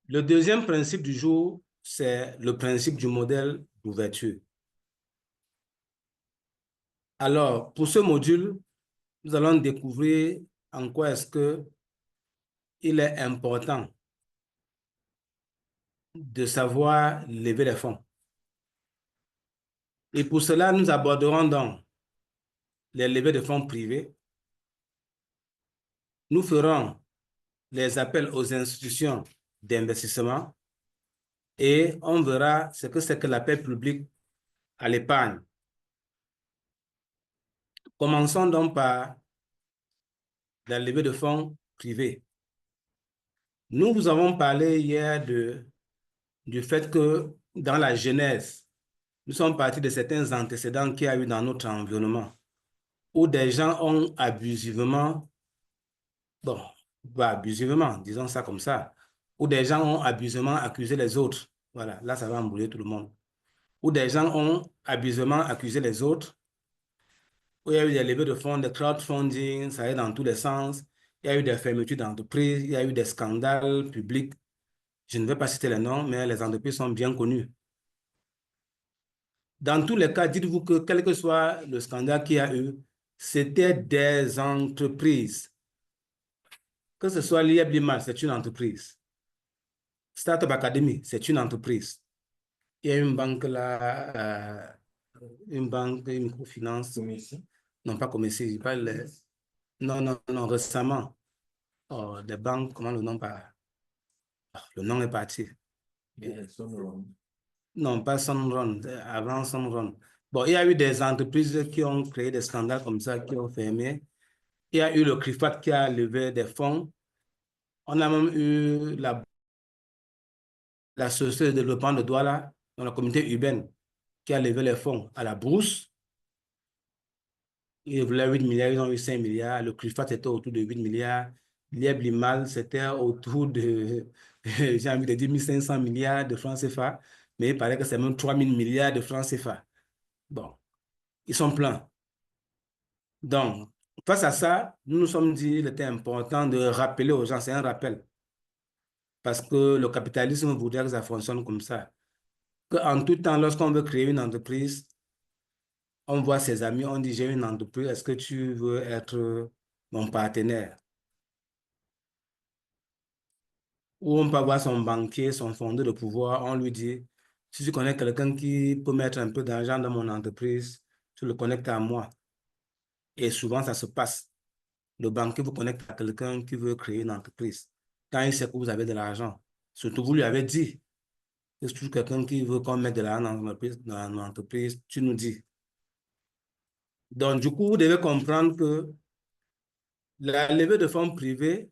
Le deuxième principe du jour, c'est le principe du modèle d'ouverture. Alors, pour ce module, nous allons découvrir en quoi est-ce que il est important de savoir lever les fonds. Et pour cela, nous aborderons donc les levées de fonds privés. Nous ferons les appels aux institutions d'investissement et on verra ce que c'est que l'appel public à l'épargne. Commençons donc par la levée de fonds privés. Nous vous avons parlé hier du fait que dans la genèse, nous sommes partis de certains antécédents qu'il y a eu dans notre environnement, où des gens ont abusivement, bon, pas abusivement, disons ça comme ça, où des gens ont abusivement accusé les autres. Voilà, là, ça va embrouiller tout le monde. Où des gens ont abusivement accusé les autres, où il y a eu des levées de fonds, des crowdfunding, ça allait dans tous les sens. Il y a eu des fermetures d'entreprises, il y a eu des scandales publics. Je ne vais pas citer les noms, mais les entreprises sont bien connues. Dans tous les cas, dites-vous que quel que soit le scandale qu'il y a eu, c'était des entreprises. Que ce soit l'IEB Limal, c'est une entreprise. Startup Academy, c'est une entreprise. Il y a une banque là, une banque, une microfinance. Non, pas comme ici, pas les... Non, non, non, récemment. Oh, des banques, comment le nom pas? Le nom est parti. Non, pas Sunrun, avant Sunrun. Bon, il y a eu des entreprises qui ont créé des scandales comme ça, qui ont fermé. Il y a eu le CRIFAT qui a levé des fonds. On a même eu la société de développement de Douala, dans la communauté urbaine, qui a levé les fonds à la bourse. Ils voulaient 8 milliards, ils ont eu 5 milliards. Le CRIFAT était autour de 8 milliards. L'IEB-Limal, c'était autour de, j'ai envie de dire, 1500 milliards de francs CFA. Mais il paraît que c'est même 3000 milliards de francs CFA. Bon, ils sont pleins. Donc, face à ça, nous nous sommes dit qu'il était important de rappeler aux gens, c'est un rappel, parce que le capitalisme voudrait que ça fonctionne comme ça. Qu'en tout temps, lorsqu'on veut créer une entreprise, on voit ses amis, on dit, j'ai une entreprise, est-ce que tu veux être mon partenaire? Ou on peut avoir son banquier, son fondeur de pouvoir, on lui dit, si tu connais quelqu'un qui peut mettre un peu d'argent dans mon entreprise, tu le connectes à moi. Et souvent, ça se passe. Le banquier vous connecte à quelqu'un qui veut créer une entreprise. Quand il sait que vous avez de l'argent, surtout vous lui avez dit, que c'est toujours quelqu'un qui veut qu'on mette de l'argent dans l'entreprise, tu nous dis. Donc, du coup, vous devez comprendre que la levée de fonds privés,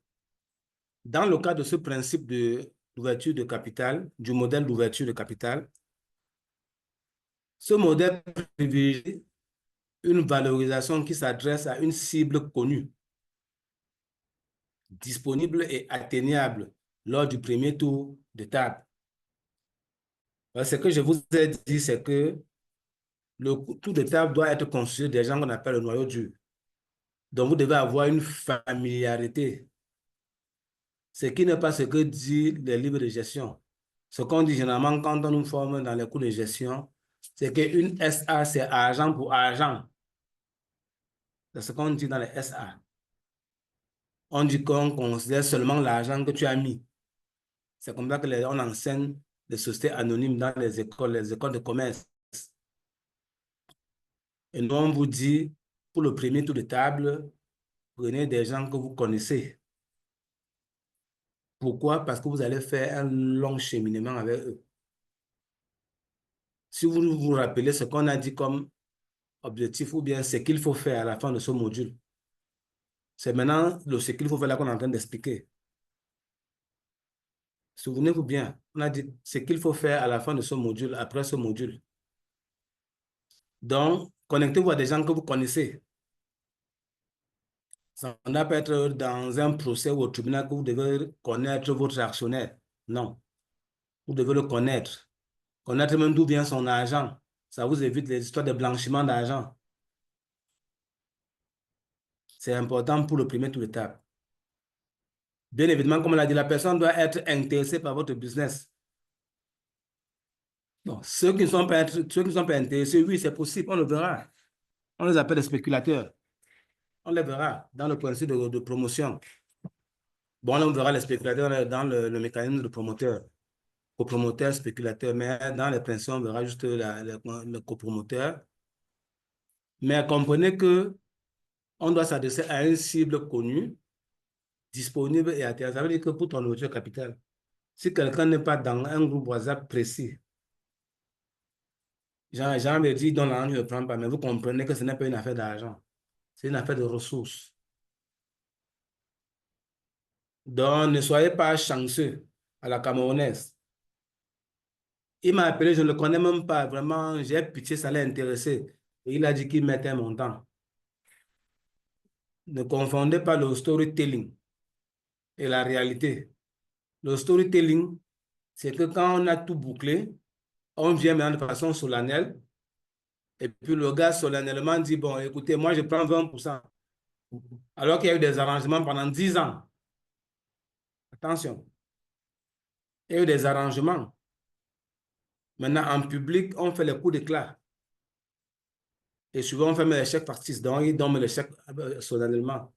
dans le cas de ce principe d'ouverture de capital, du modèle d'ouverture de capital, ce modèle privilégie une valorisation qui s'adresse à une cible connue, disponible et atteignable lors du premier tour de table. Ce que je vous ai dit, c'est que le tour de table doit être constitué des gens qu'on appelle le noyau dur. Donc, vous devez avoir une familiarité. Ce qui n'est pas ce que dit les livres de gestion. Ce qu'on dit généralement quand on nous forme dans les cours de gestion, c'est qu'une SA, c'est argent pour argent. C'est ce qu'on dit dans les SA. On dit qu'on considère seulement l'argent que tu as mis. C'est comme ça qu'on enseigne les sociétés anonymes dans les écoles de commerce. Et nous, on vous dit, pour le premier tour de table, prenez des gens que vous connaissez. Pourquoi? Parce que vous allez faire un long cheminement avec eux. Si vous vous rappelez ce qu'on a dit comme objectif ou bien ce qu'il faut faire à la fin de ce module, c'est maintenant ce qu'il faut faire là qu'on est en train d'expliquer. Souvenez-vous bien, on a dit ce qu'il faut faire à la fin de ce module, après ce module. Donc, connectez-vous à des gens que vous connaissez. Ça ne doit pas être dans un procès ou au tribunal que vous devez connaître votre actionnaire. Non, vous devez le connaître. Connaître même d'où vient son argent. Ça vous évite les histoires de blanchiment d'argent. C'est important pour le premier tour de table. Bien évidemment, comme on l'a dit, la personne doit être intéressée par votre business. Bon, ceux qui ne sont pas intéressés, oui, c'est possible, on le verra. On les appelle des spéculateurs. On les verra dans le principe de promotion. Bon, là, on verra les spéculateurs dans le mécanisme de promoteur. Copromoteur, spéculateur, mais dans les principes, on verra juste le copromoteur. Mais comprenez que on doit s'adresser à une cible connue, disponible et attirante. Ça veut dire que pour ton ouverture capital, si quelqu'un n'est pas dans un groupe WhatsApp précis, Jean me dit, dans l'argent, je ne prends pas, mais vous comprenez que ce n'est pas une affaire d'argent, c'est une affaire de ressources. Donc, ne soyez pas chanceux à la camerounaise. Il m'a appelé, je ne le connais même pas, vraiment, j'ai pitié, ça l'a intéressé. Et il a dit qu'il mettait un montant. Ne confondez pas le storytelling et la réalité. Le storytelling, c'est que quand on a tout bouclé, on vient maintenant de façon solennelle, et puis le gars solennellement dit, bon, écoutez, moi je prends 20%, alors qu'il y a eu des arrangements pendant 10 ans. Attention, il y a eu des arrangements. Maintenant, en public, on fait les coups d'éclat. Et souvent, on fait les chèques partis, donc ils donnent les chèques solennellement.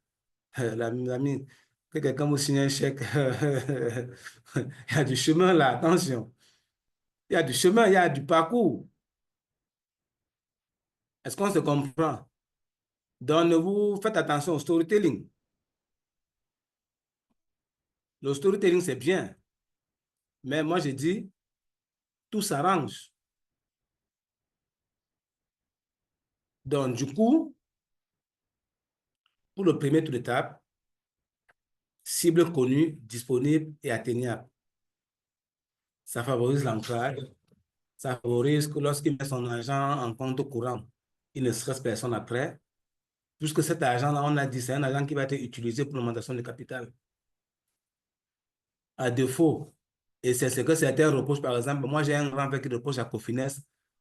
L'ami, que quelqu'un vous signe un chèque, il y a du chemin là, attention. Il y a du chemin, il y a du parcours. Est-ce qu'on se comprend? Donc, vous faites attention au storytelling. Le storytelling, c'est bien. Mais moi, je dis, tout s'arrange. Donc, du coup, pour le premier tour d'étape, cible connue, disponible et atteignable. Ça favorise l'ancrage. Ça favorise que lorsqu'il met son argent en compte courant, il ne stresse personne après. Puisque cet argent-là, on a dit, c'est un argent qui va être utilisé pour l'augmentation du capital. À défaut, et c'est ce que certains reprochent, par exemple, moi j'ai un grand frère qui reproche à Cofines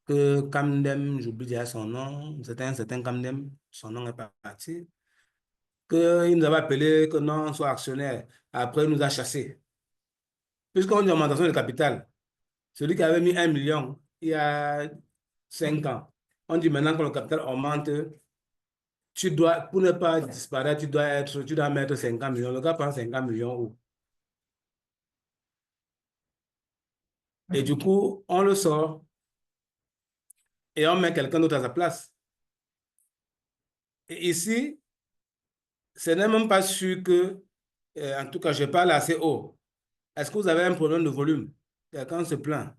que Kamdem, j'oublie déjà son nom, c'était un certain Kamdem, son nom est parti, qu'il nous avait appelé que non, on soit actionnaire. Après, il nous a chassés. Puisqu'on dit augmentation de capital, celui qui avait mis 1 million il y a 5 ans, on dit maintenant que le capital augmente, tu dois, pour ne pas disparaître, tu dois mettre 50 millions. Le gars prend 50 millions où? Et du coup, on le sort et on met quelqu'un d'autre à sa place. Et ici, ce n'est même pas sûr que, en tout cas, je parle assez haut. Est-ce que vous avez un problème de volume? Quelqu'un se plaint.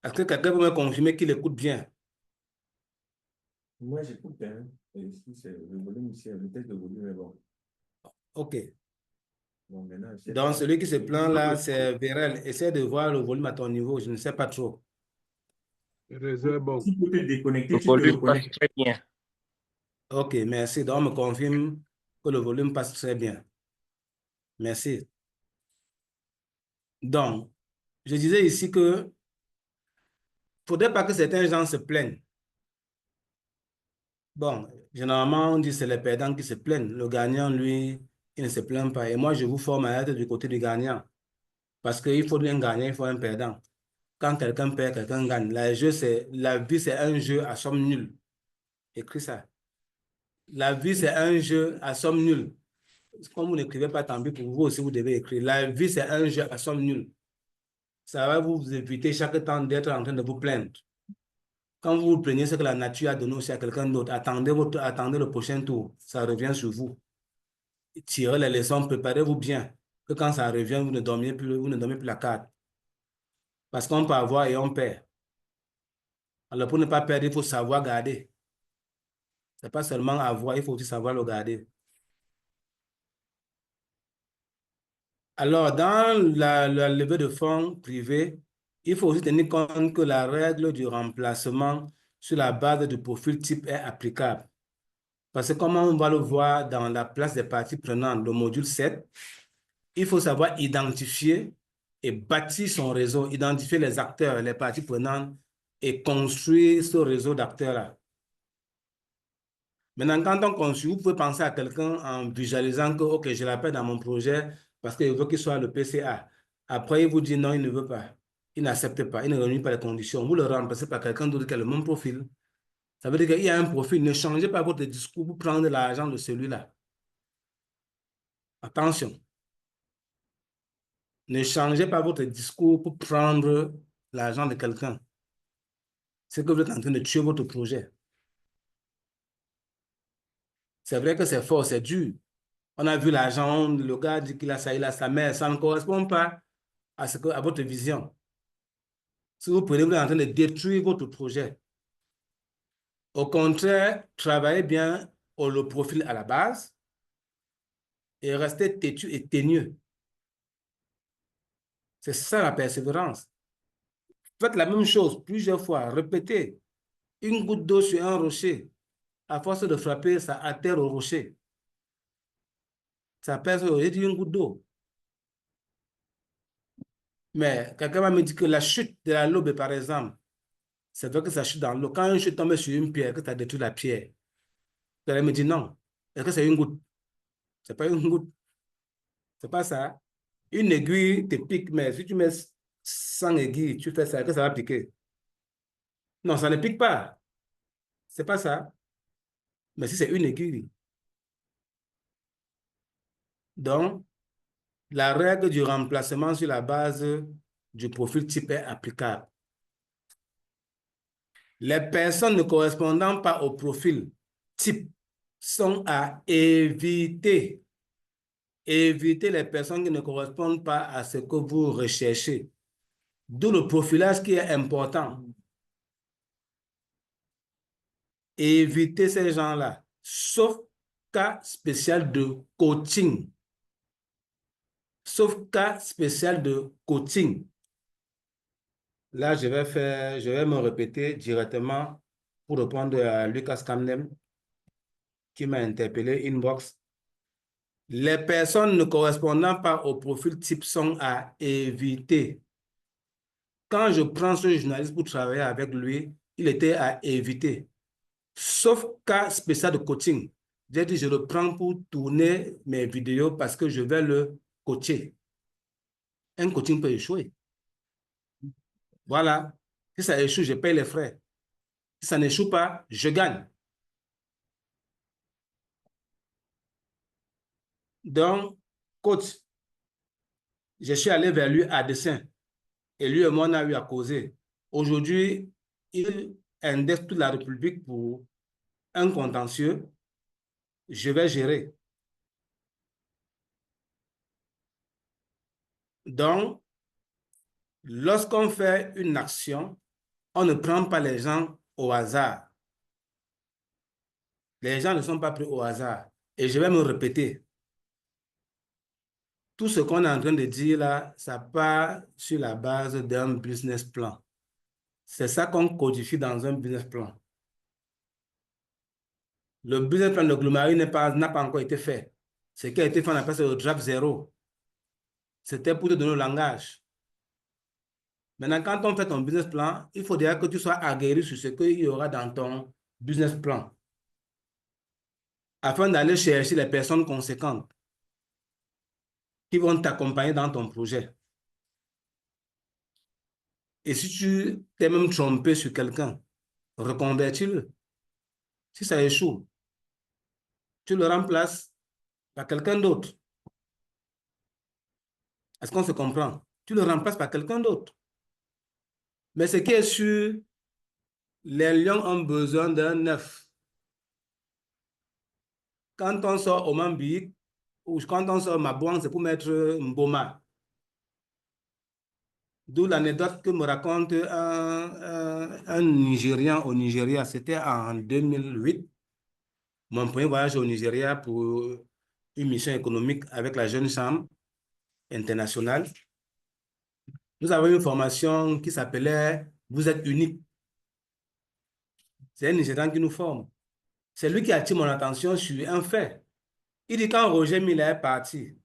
Est-ce que quelqu'un peut me confirmer qu'il écoute bien? Moi, j'écoute bien. Et ici, c'est le volume ici, le test de volume est bon. OK. Bon, maintenant, Donc, celui qui se plaint là, c'est Vérel. Essaie de voir le volume à ton niveau. Je ne sais pas trop. Le réseau est bon. Tu peux te déconnecter, Le tu te volume passe reconnectes. très bien. OK, merci. Donc, on me confirme que le volume passe très bien. Merci. Donc, je disais ici que ne faudrait pas que certains gens se plaignent. Bon, généralement, on dit que c'est les perdants qui se plaignent. Le gagnant, lui, il ne se plaint pas. Et moi, je vous forme à être du côté du gagnant. Parce qu'il faut un gagnant, il faut un perdant. Quand quelqu'un perd, quelqu'un gagne. La vie, c'est un jeu à somme nulle. Écris ça. La vie, c'est un jeu à somme nulle. Comme vous n'écrivez pas, tant pis pour vous aussi, vous devez écrire. La vie, c'est un jeu à somme nulle. Ça va vous éviter chaque temps d'être en train de vous plaindre. Quand vous vous plaignez, c'est que la nature a donné aussi à quelqu'un d'autre. Attendez le prochain tour. Ça revient sur vous. Tirez les leçons, préparez-vous bien. Que quand ça revient, vous ne dormez plus la carte. Parce qu'on peut avoir et on perd. Alors, pour ne pas perdre, il faut savoir garder. Ce n'est pas seulement avoir, il faut aussi savoir le garder. Alors, dans la levée de fonds privés, il faut aussi tenir compte que la règle du remplacement sur la base du profil type est applicable. Parce que comme on va le voir dans la place des parties prenantes, le module 7, il faut savoir identifier et bâtir son réseau, identifier les acteurs, les parties prenantes et construire ce réseau d'acteurs-là. Maintenant, quand on conçoit, vous pouvez penser à quelqu'un en visualisant que, OK, je l'appelle dans mon projet parce qu'il veut qu'il soit le PCA. Après, il vous dit non, il ne veut pas. Il n'accepte pas, il ne réunit pas les conditions. Vous le remplacez par quelqu'un d'autre qui a le même profil. Ça veut dire qu'il y a un profil. Ne changez pas votre discours pour prendre l'argent de celui-là. Attention. Ne changez pas votre discours pour prendre l'argent de quelqu'un. C'est que vous êtes en train de tuer votre projet. C'est vrai que c'est fort, c'est dur. On a vu l'argent, le gars dit qu'il a ça, il a sa mère. Ça ne correspond pas à votre vision. Si vous prenez, vous êtes en train de détruire votre projet. Au contraire, travaillez bien le profil à la base et restez têtu et teigneux. C'est ça la persévérance. Faites la même chose plusieurs fois, répétez. Une goutte d'eau sur un rocher. À force de frapper, ça atterre au rocher. Ça pèse, j'ai dit une goutte d'eau. Mais quelqu'un va me dire que la chute de la lobe, par exemple, c'est vrai que ça chute dans l'eau. Quand une chute tombe sur une pierre, que tu as détruit la pierre, tu allais me dire non. Est-ce que c'est une goutte? C'est pas une goutte. C'est pas ça. Une aiguille te pique, mais si tu mets 100 aiguilles, tu fais ça, est-ce que ça va piquer? Non, ça ne pique pas. C'est pas ça. Mais si c'est une aiguille. Donc, la règle du remplacement sur la base du profil type est applicable. Les personnes ne correspondant pas au profil type sont à éviter. Évitez les personnes qui ne correspondent pas à ce que vous recherchez. D'où le profilage qui est important. Évitez ces gens-là, sauf cas spécial de coaching. Sauf cas spécial de coaching. Là, je vais me répéter directement pour répondre à Lucas Kamnem qui m'a interpellé inbox. Les personnes ne correspondant pas au profil type sont à éviter. Quand je prends ce journaliste pour travailler avec lui, il était à éviter. Sauf cas spécial de coaching. J'ai dit, je le prends pour tourner mes vidéos parce que je vais le coacher. Un coaching peut échouer. Voilà. Si ça échoue, je paye les frais. Si ça n'échoue pas, je gagne. Donc, coach, je suis allé vers lui à dessein. Et lui et moi, on a eu à causer. Aujourd'hui, il indexe toute la République pour un contentieux. Je vais gérer. Donc, lorsqu'on fait une action, on ne prend pas les gens au hasard. Les gens ne sont pas pris au hasard. Et je vais me répéter. Tout ce qu'on est en train de dire là, ça part sur la base d'un business plan. C'est ça qu'on codifie dans un business plan. Le business plan de Gloomari n'a pas encore été fait. Ce qui a été fait, on appelle ça le draft zéro. C'était pour te donner le langage. Maintenant, quand on fait ton business plan, il faut déjà que tu sois aguerri sur ce qu'il y aura dans ton business plan, afin d'aller chercher les personnes conséquentes qui vont t'accompagner dans ton projet. Et si tu t'es même trompé sur quelqu'un, reconvertis-le. Si ça échoue, tu le remplaces par quelqu'un d'autre. Est-ce qu'on se comprend? Tu le remplaces par quelqu'un d'autre. Mais ce qui est sûr, les lions ont besoin d'un œuf. Quand on sort au Mambik, ou quand on sort Mabouang, c'est pour mettre Mboma. D'où l'anecdote que me raconte un Nigérian au Nigeria. C'était en 2008. Mon premier voyage au Nigeria pour une mission économique avec la Jeune Chambre internationale. Nous avons une formation qui s'appelait Vous êtes unique. C'est un Nigérian qui nous forme. C'est lui qui attire mon attention sur un fait. Il dit quand Roger Miller est parti,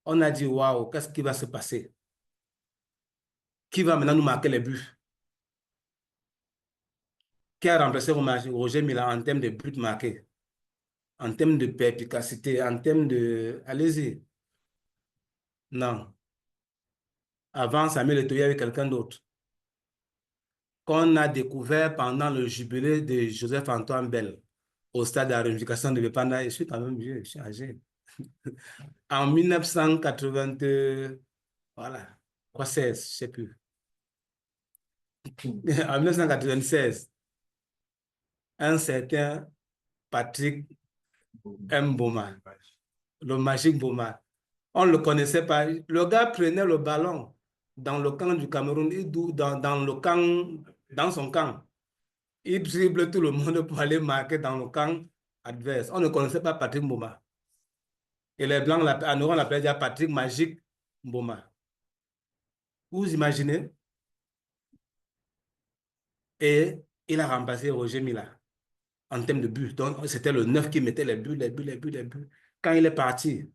on a dit waouh, qu'est-ce qui va se passer? Qui va maintenant nous marquer les buts? Qui a remplacé Roger Miller en termes de buts marqués? en termes de perspicacité, en termes de... Allez-y. Non. Avant, Samuel Eto'o avec quelqu'un d'autre. Qu'on a découvert pendant le jubilé de Joseph-Antoine Bell au stade de la réunification de l'indépendance. Je suis quand même vieux, je suis âgé. En 1980, voilà, quoi, 16, je ne sais plus. En 1996, un certain Patrick Mboma, le magique Mboma, on ne le connaissait pas. Le gars prenait le ballon dans le camp du Cameroun, dans son camp. Il dribble tout le monde pour aller marquer dans le camp adverse. On ne connaissait pas Patrick Mboma. Et les Blancs, en Europe, on l'appelait déjà Patrick Magique Mboma. Vous imaginez? Et il a remplacé Roger Mila en termes de buts. Donc, c'était le 9 qui mettait les buts, les buts, les buts, les buts. Quand il est parti,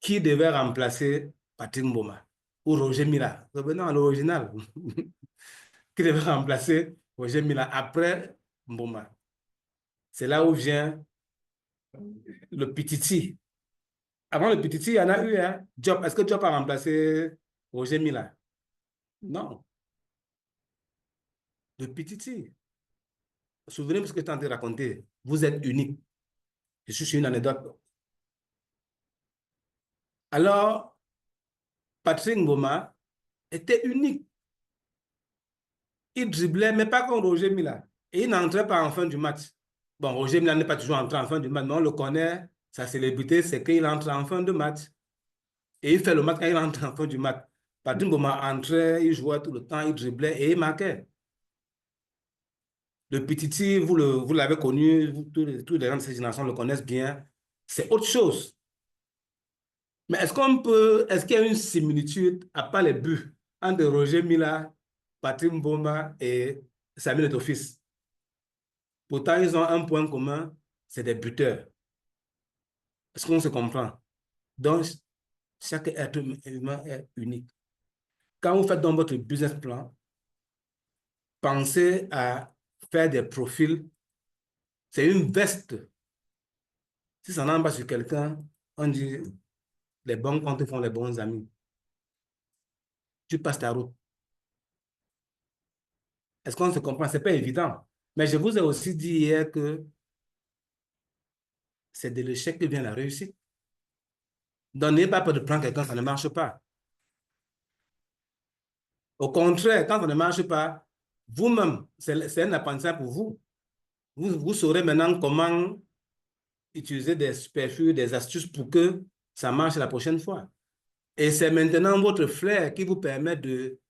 qui devait remplacer Patrick Mboma ou Roger Mila? Revenons à l'original. Qui devait remplacer Roger Mila après Mboma? C'est là où vient le Pititi. Avant le Pititi, il y en a eu, hein? Diop. Est-ce que Diop a remplacé Roger Mila? Non. Le Pititi. Souvenez-vous de ce que je suis en train de raconter. Vous êtes unique. Je suis sur une anecdote. Alors, Patrick Mboma était unique. Il driblait, mais pas comme Roger Mila. Et il n'entrait pas en fin du match. Bon, Roger Mila n'est pas toujours entré en fin du match, mais on le connaît. Sa célébrité, c'est qu'il entre en fin de match. Et il fait le match quand il entre en fin du match. Patrick Mboma entrait, il jouait tout le temps, il driblait et il marquait. Le Pititi, vous l'avez connu, tous les gens de cette génération le connaissent bien. C'est autre chose. Mais est-ce qu'il y a une similitude, à part les buts, entre Roger Mila, Patrick Mboma et Samuel Eto'o fils? Pourtant, ils ont un point commun, c'est des buteurs. Est-ce qu'on se comprend? Donc, chaque être humain est unique. Quand vous faites dans votre business plan, pensez à faire des profils. C'est une veste. Si ça n'en va sur quelqu'un, on dit les bons comptes font les bons amis. Tu passes ta route. Est-ce qu'on se comprend? Ce n'est pas évident. Mais je vous ai aussi dit hier que c'est de l'échec que vient la réussite. Donc, n'ayez pas peur de prendre quelqu'un, ça ne marche pas. Au contraire, quand ça ne marche pas, vous-même, c'est un apprentissage pour vous. Vous saurez maintenant comment utiliser des superflus, des astuces pour que ça marche la prochaine fois. Et c'est maintenant votre flair qui vous permet de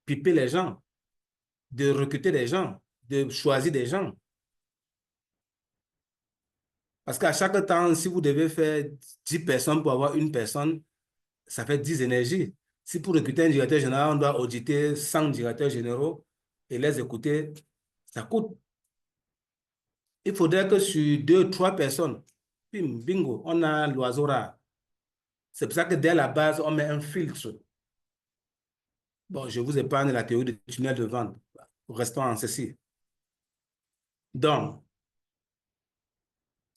piper les gens, de recruter des gens, de choisir des gens. Parce qu'à chaque temps, si vous devez faire 10 personnes pour avoir une personne, ça fait 10 énergies. Si pour recruter un directeur général, on doit auditer 100 directeurs généraux et les écouter, ça coûte. Il faudrait que sur 2 ou 3 personnes, bim, bingo, on a l'oiseau rare. C'est pour ça que dès la base, on met un filtre. Bon, je vous épargne la théorie du tunnel de vente. Restons en ceci. Donc,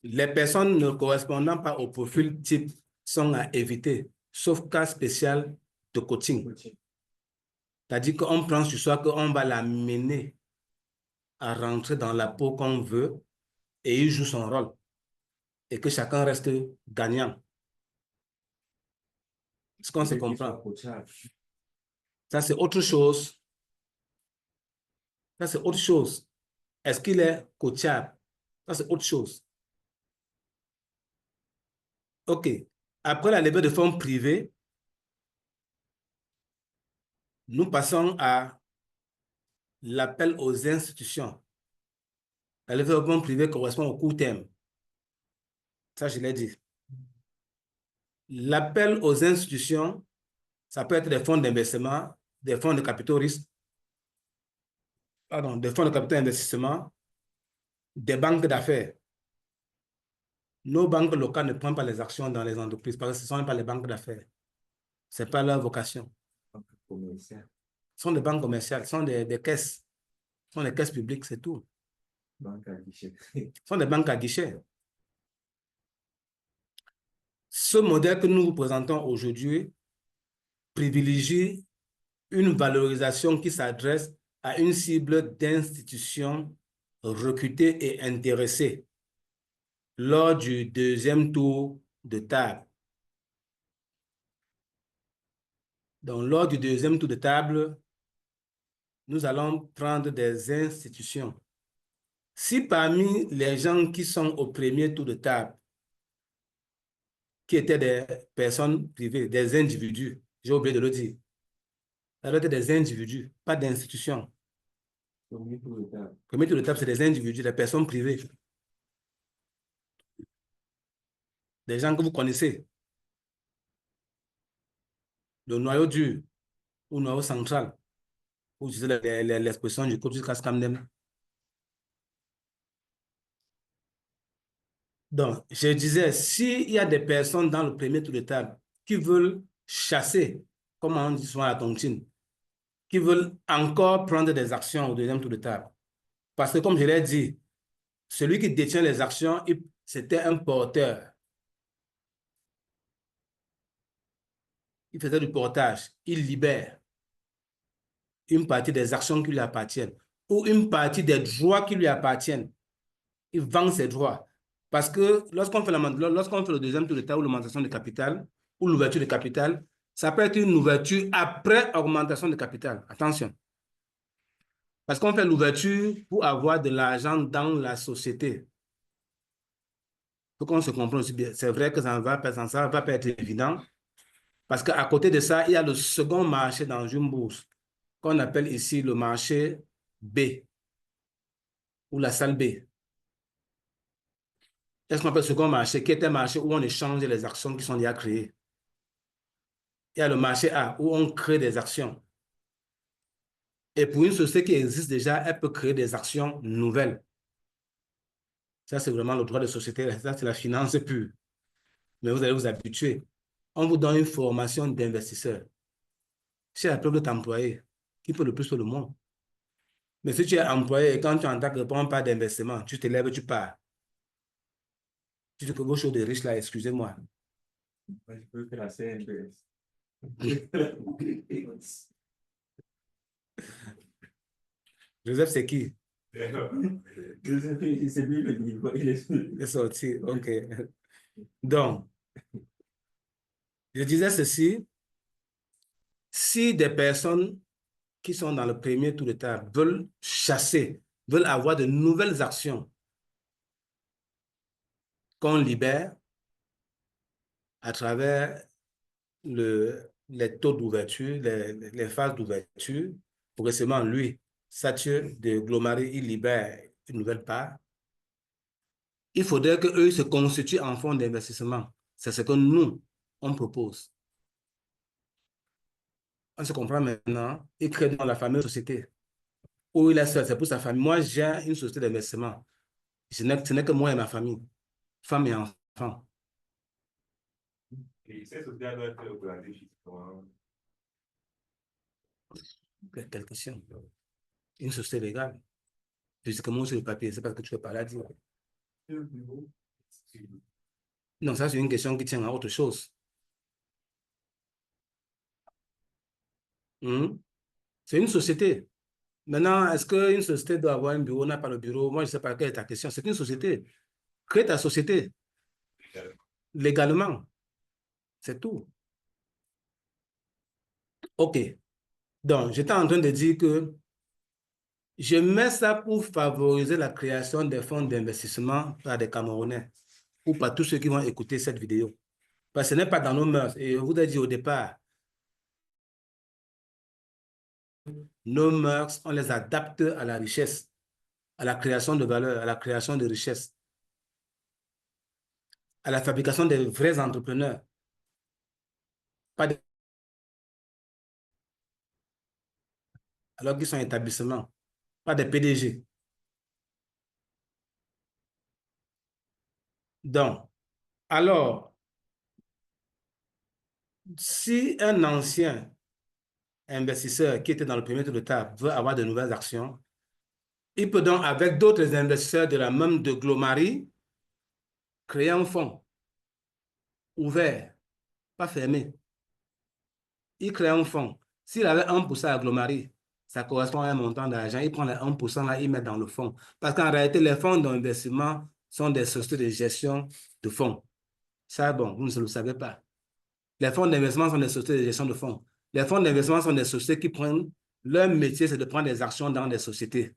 les personnes ne correspondant pas au profil type sont à éviter, sauf cas spécial de coaching. C'est-à-dire qu'on prend sur soi qu'on va l'amener à rentrer dans la peau qu'on veut et il joue son rôle. Et que chacun reste gagnant. Est-ce qu'on se comprend? Ça, c'est autre chose. Ça, c'est autre chose. Est-ce qu'il est coachable? Ça, c'est autre chose. OK. Après la levée de fonds privés, nous passons à l'appel aux institutions. La levée de fonds privés correspond au court terme. Ça, je l'ai dit. L'appel aux institutions, ça peut être des fonds d'investissement, des fonds de capitaux risques, pardon, des fonds de capitaux d'investissement, des banques d'affaires. Nos banques locales ne prennent pas les actions dans les entreprises parce que ce ne sont pas les banques d'affaires. Ce n'est pas leur vocation. Ce sont des banques commerciales, ce sont des caisses. Ce sont des caisses publiques, c'est tout. Banque à guichet. Ce sont des banques à guichet. Ce modèle que nous vous présentons aujourd'hui privilégie une valorisation qui s'adresse à une cible d'institutions recrutées et intéressées lors du deuxième tour de table. Donc, lors du deuxième tour de table, nous allons prendre des institutions. Si parmi les gens qui sont au premier tour de table, qui étaient des personnes privées, des individus, j'ai oublié de le dire, ça doit être des individus, pas d'institutions. Premier tour de table. Premier tour de table, c'est des individus, des personnes privées. Des gens que vous connaissez. Le noyau dur ou noyau central, pour utiliser l'expression du coach Cascamdem. Donc, je disais, s'il y a des personnes dans le premier tour de table qui veulent chasser, comme on dit souvent à la tontine, qui veulent encore prendre des actions au deuxième tour de table. Parce que, comme je l'ai dit, celui qui détient les actions, c'était un porteur. Il faisait du portage. Il libère une partie des actions qui lui appartiennent ou une partie des droits qui lui appartiennent. Il vend ses droits. Parce que lorsqu'on fait le deuxième tour de table ou l'augmentation de capital ou l'ouverture de capital, ça peut être une ouverture après augmentation de capital. Attention. Parce qu'on fait l'ouverture pour avoir de l'argent dans la société. Il faut qu'on se comprenne aussi bien. C'est vrai que ça ne va pas être évident. Parce qu'à côté de ça, il y a le second marché dans une bourse, qu'on appelle ici le marché B, ou la salle B. Qu'est-ce qu'on appelle le second marché, qui est un marché où on échange les actions qui sont déjà créées. Il y a le marché A, où on crée des actions. Et pour une société qui existe déjà, elle peut créer des actions nouvelles. Ça, c'est vraiment le droit de société. Ça, c'est la finance pure. Mais vous allez vous habituer. On vous donne une formation d'investisseur. C'est la preuve de t'employer. Qui peut le plus pour le monde? Mais si tu es employé et quand tu entends que répondre pas d'investissement, tu te lèves, tu pars. Tu dis que vos choses de riches là, excusez-moi. Je peux faire la CNPS. Joseph, c'est qui? C'est lui le niveau. Il est sorti, ok. Donc, je disais ceci. Si des personnes qui sont dans le premier tour de table veulent chasser, veulent avoir de nouvelles actions qu'on libère à travers les taux d'ouverture, les phases d'ouverture, progressivement, lui, Sature de Glomari, il libère une nouvelle part. Il faudrait qu'eux se constituent en fonds d'investissement. C'est ce que nous, on propose. On se comprend maintenant. Il crée dans la fameuse société où il est seul, c'est pour sa famille. Moi, j'ai une société d'investissement. Ce n'est que moi et ma famille, femme et enfants. Et cette société doit être organisée physiquement. Quelle question? Une société légale. Physiquement sur le papier, c'est parce que tu peux pas la dire. Non, ça, c'est une question qui tient à autre chose. C'est une société. Maintenant, est-ce qu'une société doit avoir un bureau, n'a pas le bureau? Moi, je ne sais pas quelle est ta question. C'est une société. Crée ta société. Légalement. C'est tout. OK. Donc, j'étais en train de dire que je mets ça pour favoriser la création des fonds d'investissement par des Camerounais ou par tous ceux qui vont écouter cette vidéo. Parce que ce n'est pas dans nos mœurs. Et je vous ai dit au départ, nos mœurs, on les adapte à la richesse, à la création de valeur, à la création de richesse, à la fabrication des vrais entrepreneurs. Pas de... Alors qu'ils sont établissements, pas des PDG. Donc, alors, si un ancien investisseur qui était dans le premier tour de table veut avoir de nouvelles actions, il peut donc, avec d'autres investisseurs de la même de Glomari, créer un fonds. ouvert, pas fermé. Il crée un fonds. S'il avait 1% aggloméré, ça correspond à un montant d'argent. Il prend les 1% là, il met dans le fonds. Parce qu'en réalité, les fonds d'investissement sont des sociétés de gestion de fonds. Ça, bon, vous ne le savez pas. Les fonds d'investissement sont des sociétés de gestion de fonds. Les fonds d'investissement sont des sociétés qui prennent, leur métier, c'est de prendre des actions dans des sociétés.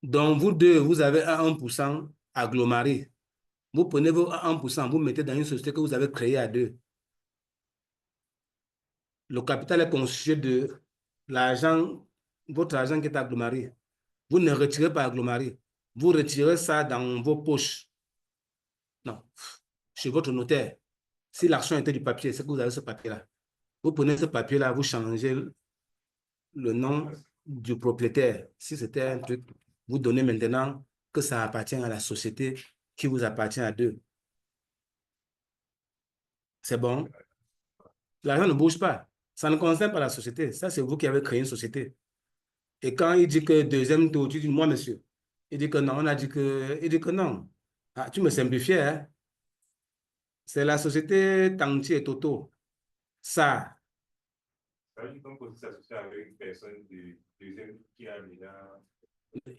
Donc, vous deux, vous avez un 1% aggloméré. Vous prenez vos 1%, vous mettez dans une société que vous avez créée à deux. Le capital est constitué de l'argent, votre argent qui est aggloméré. Vous ne retirez pas aggloméré. Vous retirez ça dans vos poches. Non, chez votre notaire. Si l'action était du papier, c'est que vous avez ce papier-là. Vous prenez ce papier-là, vous changez le nom du propriétaire. Si c'était un truc, vous donnez maintenant que ça appartient à la société qui vous appartient à deux. C'est bon? L'argent ne bouge pas. Ça ne concerne pas la société. Ça, c'est vous qui avez créé une société. Et quand il dit que deuxième tour, tu dis, moi, monsieur. Il dit que non, on a dit que... Il dit que non. Ah, tu me simplifies, hein? C'est la société Tanti et Toto. Ça. Ça veut dire qu'on peut s'associer avec une personne du deuxième qui a déjà...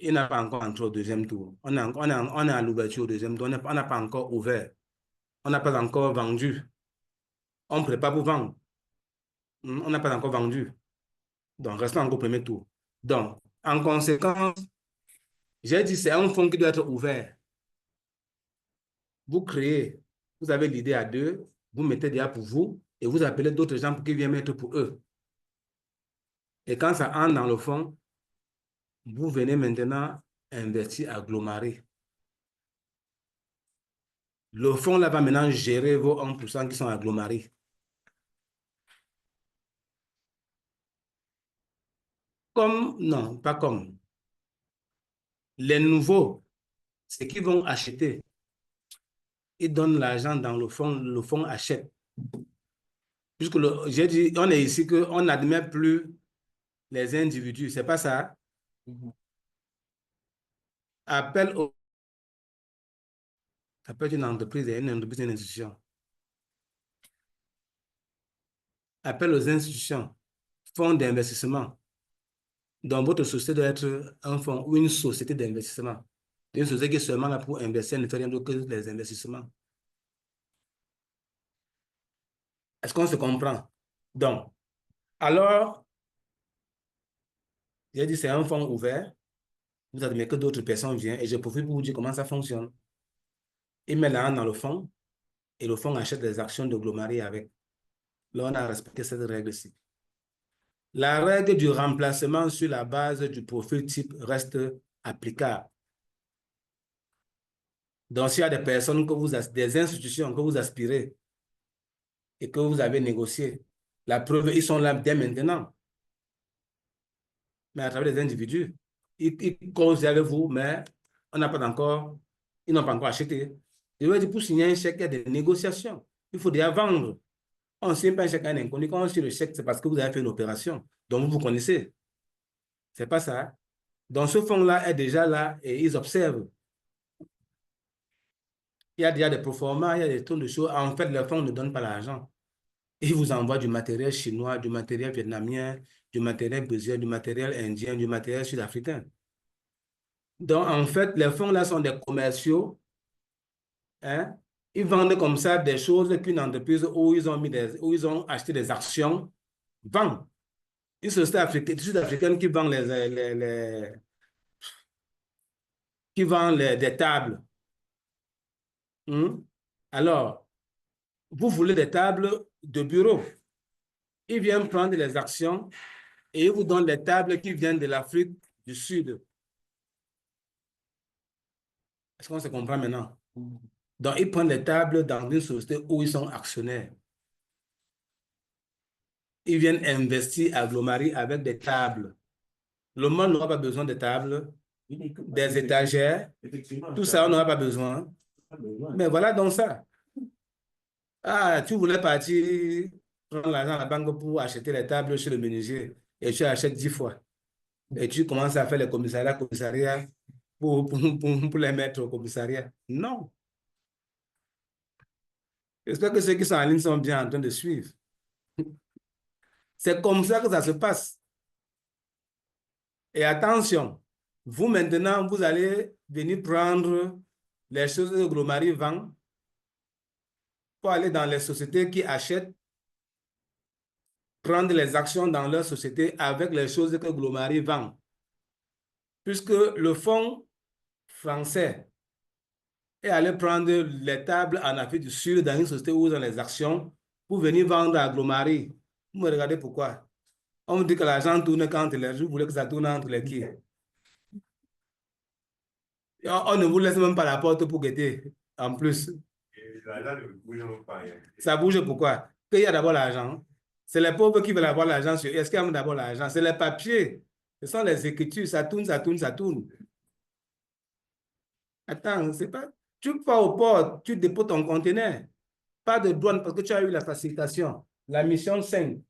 Il n'a pas encore entré au deuxième tour. On est à l'ouverture au deuxième tour. On n'a pas encore ouvert. On n'a pas encore vendu. On prépare pour vendre. On n'a pas encore vendu. Donc, restons encore au premier tour. Donc, en conséquence, j'ai dit c'est un fonds qui doit être ouvert. Vous créez, vous avez l'idée à deux, vous mettez déjà pour vous et vous appelez d'autres gens pour qu'ils viennent mettre pour eux. Et quand ça entre dans le fonds, vous venez maintenant investir aggloméré. Le fonds là va maintenant gérer vos 1% qui sont agglomérés. Comme, non, pas comme. Les nouveaux, c'est qu'ils vont acheter. Ils donnent l'argent dans le fonds achète. Puisque j'ai dit, on est ici qu'on n'admet plus les individus, c'est pas ça? Appel au... Ça peut être une entreprise et une entreprise et une institution. Appel aux institutions, fonds d'investissement. Donc, votre société doit être un fonds ou une société d'investissement. Une société qui est seulement là pour investir, ne fait rien d'autre que les investissements. Est-ce qu'on se comprend? Donc, alors, j'ai dit c'est un fonds ouvert. Vous admettez que d'autres personnes viennent et je profite pour vous dire comment ça fonctionne. Il met l'argent dans le fonds et le fonds achète des actions de Glomarie avec. Là, on a respecté cette règle-ci. La règle du remplacement sur la base du profil type reste applicable. Donc, s'il y a des personnes, des institutions que vous aspirez et que vous avez négocié, la preuve, ils sont là dès maintenant. Mais à travers des individus, ils causent avec vous, mais on n'a pas encore, ils n'ont pas encore acheté. Je veux dire, pour signer un chèque, il y a des négociations. Il faut déjà vendre. On ne signe pas un chèque à un inconnu. Quand on signe le chèque, c'est parce que vous avez fait une opération. Donc, vous connaissez. C'est pas ça. Donc, ce fonds-là est déjà là et ils observent. Il y a déjà des proformas, il y a des tonnes de choses. En fait, le fonds ne donne pas l'argent. Ils vous envoient du matériel chinois, du matériel vietnamien, du matériel brésilien, du matériel indien, du matériel sud-africain. Donc, en fait, les fonds-là sont des commerciaux. Hein? Ils vendent comme ça des choses qu'une entreprise où ils ont acheté des actions vend. Une société sud-africaine qui vend des tables. Alors, vous voulez des tables de bureau. Ils viennent prendre les actions et ils vous donnent les tables qui viennent de l'Afrique du Sud. Est-ce qu'on se comprend maintenant? Donc, ils prennent les tables dans une société où ils sont actionnaires. Ils viennent investir à Glomarie avec des tables. Le monde n'aura pas besoin de tables, des étagères, tout ça, on n'aura pas besoin. Mais voilà donc ça. Ah, tu voulais partir prendre l'argent à la banque pour acheter les tables chez le menuisier et tu achètes 10 fois. Et tu commences à faire les commissariats pour les mettre au commissariat. Non. J'espère que ceux qui sont en ligne sont bien en train de suivre. C'est comme ça que ça se passe. Et attention, vous maintenant, vous allez venir prendre les choses que Glomari vend pour aller dans les sociétés qui achètent, prendre les actions dans leur société avec les choses que Glomari vend. Puisque le fonds français est allé prendre les tables en Afrique du Sud dans une société où ils ont les actions pour venir vendre à Glomari. Vous me regardez pourquoi? On me dit que l'argent tourne quand les jours, vous voulez que ça tourne entre les qui? On ne vous laisse même pas la porte pour guetter. En plus, Et l'argent ne bouge même pas. Hein. ça bouge pourquoi? Qu'il y a d'abord l'argent. C'est les pauvres qui veulent avoir l'argent. Est-ce qu'il y a d'abord l'argent? C'est les papiers. Ce sont les écritures. Ça tourne, ça tourne, ça tourne. Attends, c'est pas... Tu vas au port, tu déposes ton conteneur. Pas de douane parce que tu as eu la facilitation. La mission 5.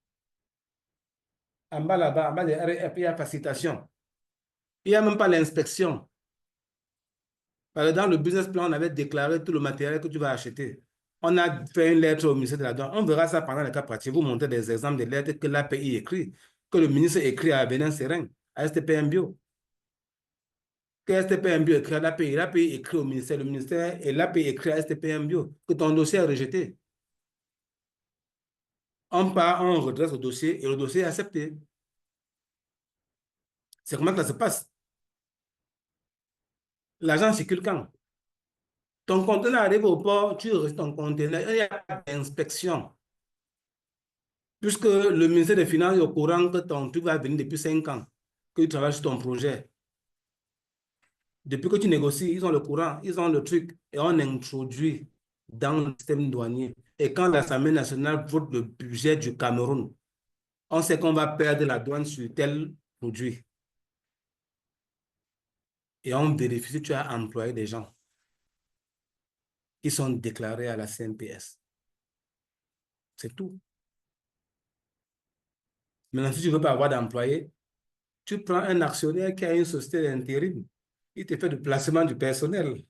En bas là-bas, en bas de RF, il y a facilitation. Il n'y a même pas l'inspection. Parce que dans le business plan, on avait déclaré tout le matériel que tu vas acheter. On a fait une lettre au ministère de la Douane. On verra ça pendant le cas pratique. Vous montrez des exemples de lettres que l'API écrit, que le ministre écrit à Bénin Serein, à STPM Bio. Que STPM Bio écrit à l'API, l'API écrit au ministère, le ministère et l'API écrit à STPM Bio, que ton dossier est rejeté. On part, on redresse le dossier et le dossier est accepté. C'est comment que ça se passe. L'argent circule quand? Ton conteneur arrive au port, tu reçois ton conteneur, il n'y a pas d'inspection. Puisque le ministère des Finances est au courant que ton truc va venir depuis 5 ans, que tu travailles sur ton projet. Depuis que tu négocies, ils ont le courant, ils ont le truc, et on introduit dans le système douanier. Et quand l'Assemblée nationale vote le budget du Cameroun, on sait qu'on va perdre la douane sur tel produit. Et on vérifie si tu as employé des gens qui sont déclarés à la CNPS. C'est tout. Maintenant, si tu ne veux pas avoir d'employés, tu prends un actionnaire qui a une société d'intérim. Il te fait du placement du personnel.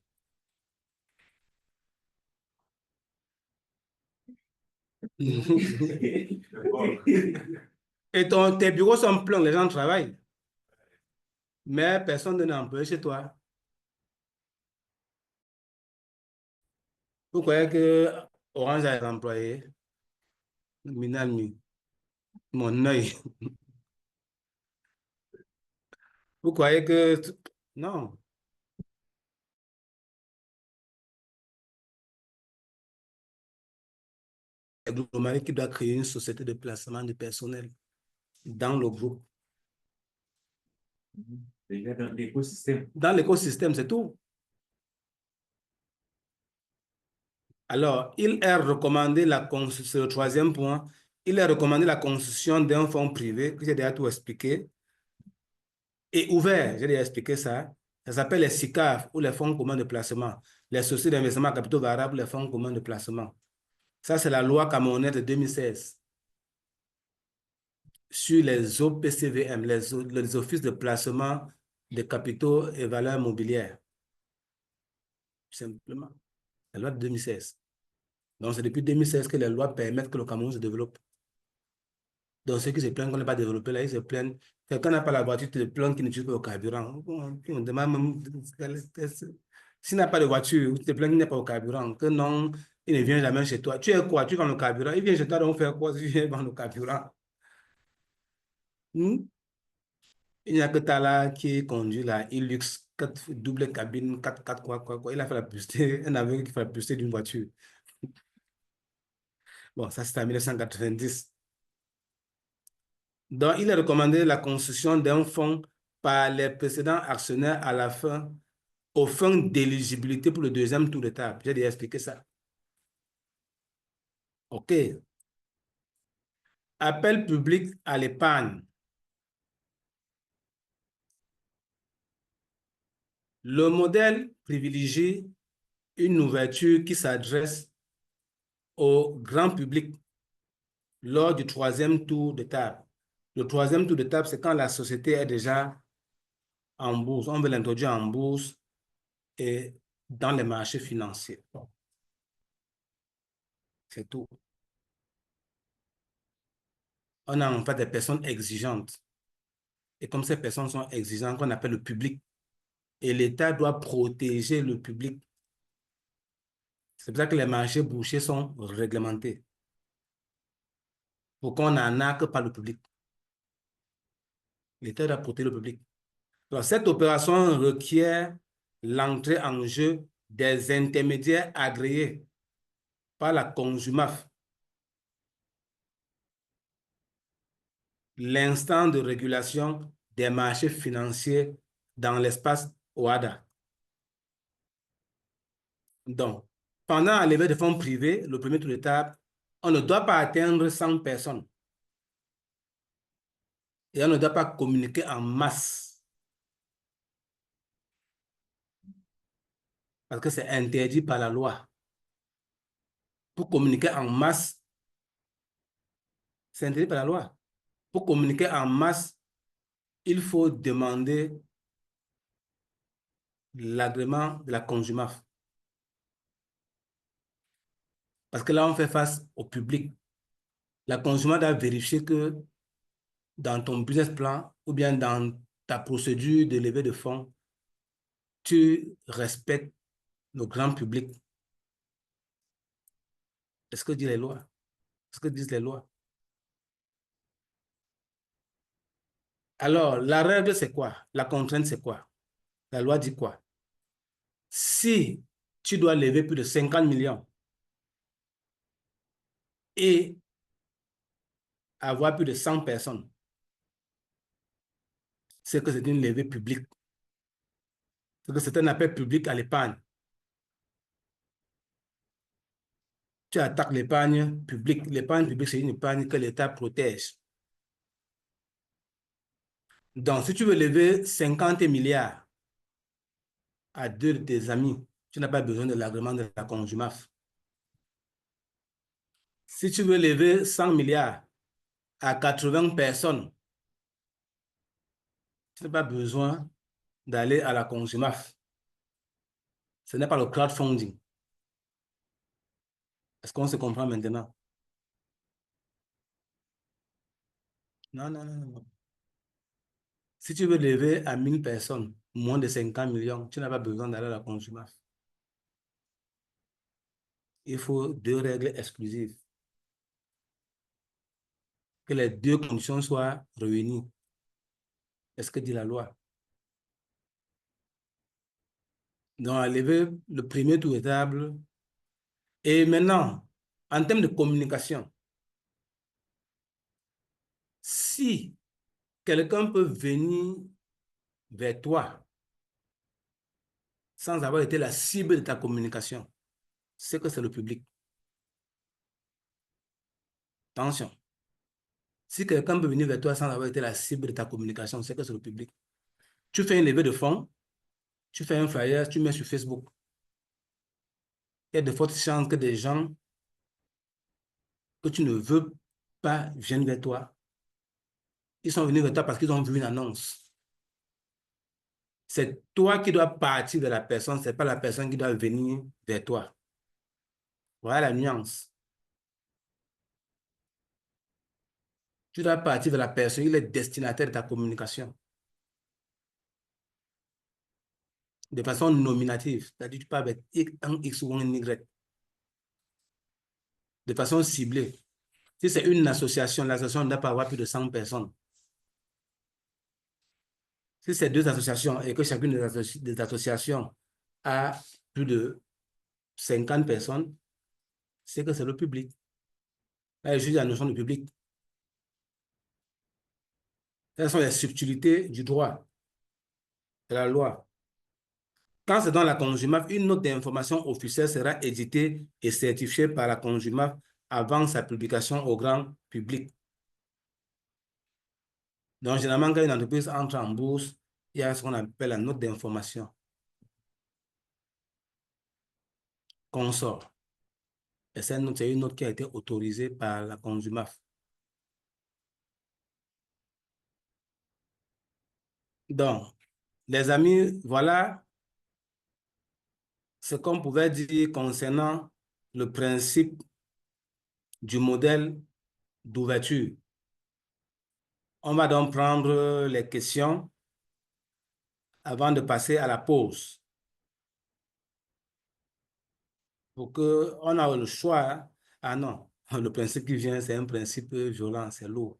Et tes bureaux sont pleins, les gens travaillent. Mais personne n'est employé chez toi. Vous croyez que Orange a des employés? Minami, mon œil. Vous croyez que... Non. C'est Glomari qui doit créer une société de placement de personnel dans le groupe. Déjà dans l'écosystème. Dans l'écosystème, c'est tout. Alors, il est recommandé c'est le troisième point, il est recommandé la constitution d'un fonds privé, que j'ai déjà tout expliqué, et ouvert, j'ai déjà expliqué ça. Ça s'appelle les SICAF ou les fonds communs de placement, les sociétés d'investissement à capitaux variables, les fonds communs de placement. Ça, c'est la loi camerounaise de 2016 sur les OPCVM, les offices de placement de capitaux et valeurs mobilières. Simplement, la loi de 2016. Donc, c'est depuis 2016 que les lois permettent que le Cameroun se développe. Donc, ceux qui se plaignent qu'on n'est pas développé, là, ils se plaignent. Quelqu'un n'a pas la voiture, tu te plains qu'il n'utilise pas le carburant. On demande même, s'il n'a pas de voiture, tu te plains qu'il n'est pas au carburant, que non, il ne vient jamais chez toi. Tu es quoi? Tu vends le carburant. Il vient chez toi, donc faire quoi si tu viens vendre le carburant? Hmm? Il n'y a que Tala qui conduit la Hilux, double cabine, 4 quoi. Il a fait la publicité, un aveugle qui fait la publicité d'une voiture. Bon, ça c'est en 1990. Donc, il est recommandé la construction d'un fonds par les précédents actionnaires à la fin, aux fins d'éligibilité pour le deuxième tour de table. J'ai déjà expliqué ça. OK. Appel public à l'épargne. Le modèle privilégie une ouverture qui s'adresse au grand public lors du troisième tour de table. Le troisième tour de table, c'est quand la société est déjà en bourse. On veut l'introduire en bourse et dans les marchés financiers. C'est tout. On a en fait des personnes exigeantes. Et comme ces personnes sont exigeantes, qu'on appelle le public. Et l'État doit protéger le public. C'est pour ça que les marchés boursiers sont réglementés. Pour qu'on n'en arnaque pas le public. L'État doit protéger le public. Donc, cette opération requiert l'entrée en jeu des intermédiaires agréés par la CONJUMAF, l'instant de régulation des marchés financiers dans l'espace OHADA. Donc, pendant la levée de fonds privés, le premier tour d'étape, on ne doit pas atteindre 100 personnes. Et on ne doit pas communiquer en masse. Parce que c'est interdit par la loi. Pour communiquer en masse, c'est interdit par la loi. Pour communiquer en masse, il faut demander l'agrément de la CONJUMAF. Parce que là, on fait face au public. La CONJUMAF doit vérifier que dans ton business plan ou bien dans ta procédure de levée de fonds, tu respectes le grand public. Est-ce que disent les lois? Est-ce que disent les lois? Alors, la règle, c'est quoi? La contrainte, c'est quoi? La loi dit quoi? Si tu dois lever plus de 50 millions et avoir plus de 100 personnes, c'est que c'est une levée publique. C'est que c'est un appel public à l'épargne. Tu attaques l'épargne publique. L'épargne publique, c'est une épargne que l'État protège. Donc, si tu veux lever 50 milliards à deux de tes amis, tu n'as pas besoin de l'agrément de la CONJUMAF. Si tu veux lever 100 milliards à 80 personnes, tu n'as pas besoin d'aller à la CONJUMAF. Ce n'est pas le crowdfunding. Est-ce qu'on se comprend maintenant? Non, non, non, non. Si tu veux lever à 1000 personnes, moins de 50 millions, tu n'as pas besoin d'aller à la CONJUMAF. Il faut deux règles exclusives. Que les deux conditions soient réunies. Est-ce que dit la loi? Donc, à lever le premier tour de table. Et maintenant, en termes de communication, si quelqu'un peut venir vers toi sans avoir été la cible de ta communication, c'est que c'est le public. Attention. Si quelqu'un peut venir vers toi sans avoir été la cible de ta communication, c'est que c'est le public. Tu fais une levée de fonds, tu fais un flyer, tu mets sur Facebook. Il y a de fortes chances que des gens que tu ne veux pas viennent vers toi. Ils sont venus vers toi parce qu'ils ont vu une annonce. C'est toi qui dois partir de la personne, ce n'est pas la personne qui doit venir vers toi. Voilà la nuance. Tu dois partir de la personne, il est destinataire de ta communication. De façon nominative, c'est-à-dire tu parles avec un X ou un Y. De façon ciblée. Si c'est une association, l'association ne doit pas avoir plus de 100 personnes. Si c'est deux associations et que chacune des associations a plus de 50 personnes, c'est que c'est le public. Là, je dis la notion de public. Ce sont les subtilités du droit, de la loi. Quand c'est dans la CONJUMAF, une note d'information officielle sera éditée et certifiée par la CONJUMAF avant sa publication au grand public. Donc, généralement, quand une entreprise entre en bourse, il y a ce qu'on appelle la note d'information qu'on sort. Et cette note, c'est une note qui a été autorisée par la CONJUMAF. Donc, les amis, voilà ce qu'on pouvait dire concernant le principe du modèle d'ouverture. On va donc prendre les questions avant de passer à la pause. Pour qu'on ait le choix. Hein. Ah non, le principe qui vient, c'est un principe violent, c'est lourd.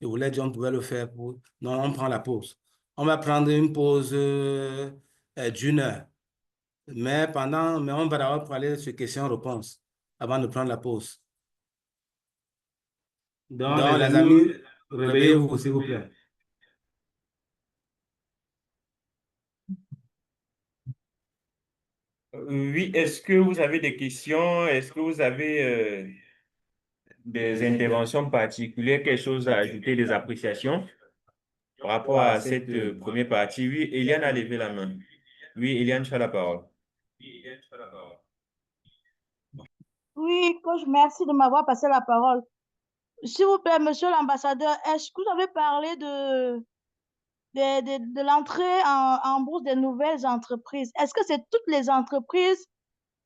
Je voulais dire, on pouvait le faire pour... Non, on prend la pause. On va prendre une pause d'une heure. Mais on va d'abord parler sur questions-réponses avant de prendre la pause. Donc, les amis, réveillez-vous, s'il vous plaît. Oui, est-ce que vous avez des questions? Est-ce que vous avez des interventions particulières, quelque chose à ajouter, des appréciations par rapport à cette première partie? Oui, Eliane a levé la main. Oui, Eliane, tu as la parole. Oui, coach, merci de m'avoir passé la parole. S'il vous plaît, monsieur l'ambassadeur, est-ce que vous avez parlé de l'entrée en bourse des nouvelles entreprises? Est-ce que c'est toutes les entreprises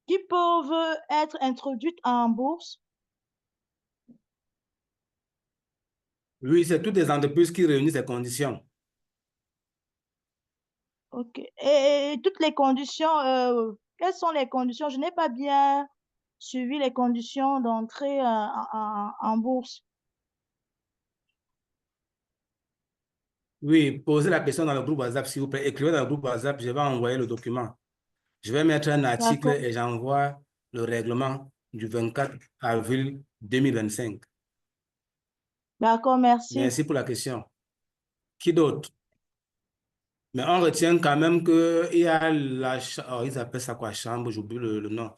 qui peuvent être introduites en bourse? Oui, c'est toutes les entreprises qui réunissent ces conditions. OK. Et toutes les conditions, quelles sont les conditions? Je n'ai pas bien suivi les conditions d'entrée en bourse. Oui, posez la question dans le groupe WhatsApp, s'il vous plaît. Écrivez dans le groupe WhatsApp, je vais envoyer le document. Je vais mettre un article D'accord. et j'envoie le règlement du 24 avril 2025. D'accord, merci. Merci pour la question. Qui d'autre? Mais on retient quand même qu'il y a ils appellent ça quoi, chambre, j'oublie le nom.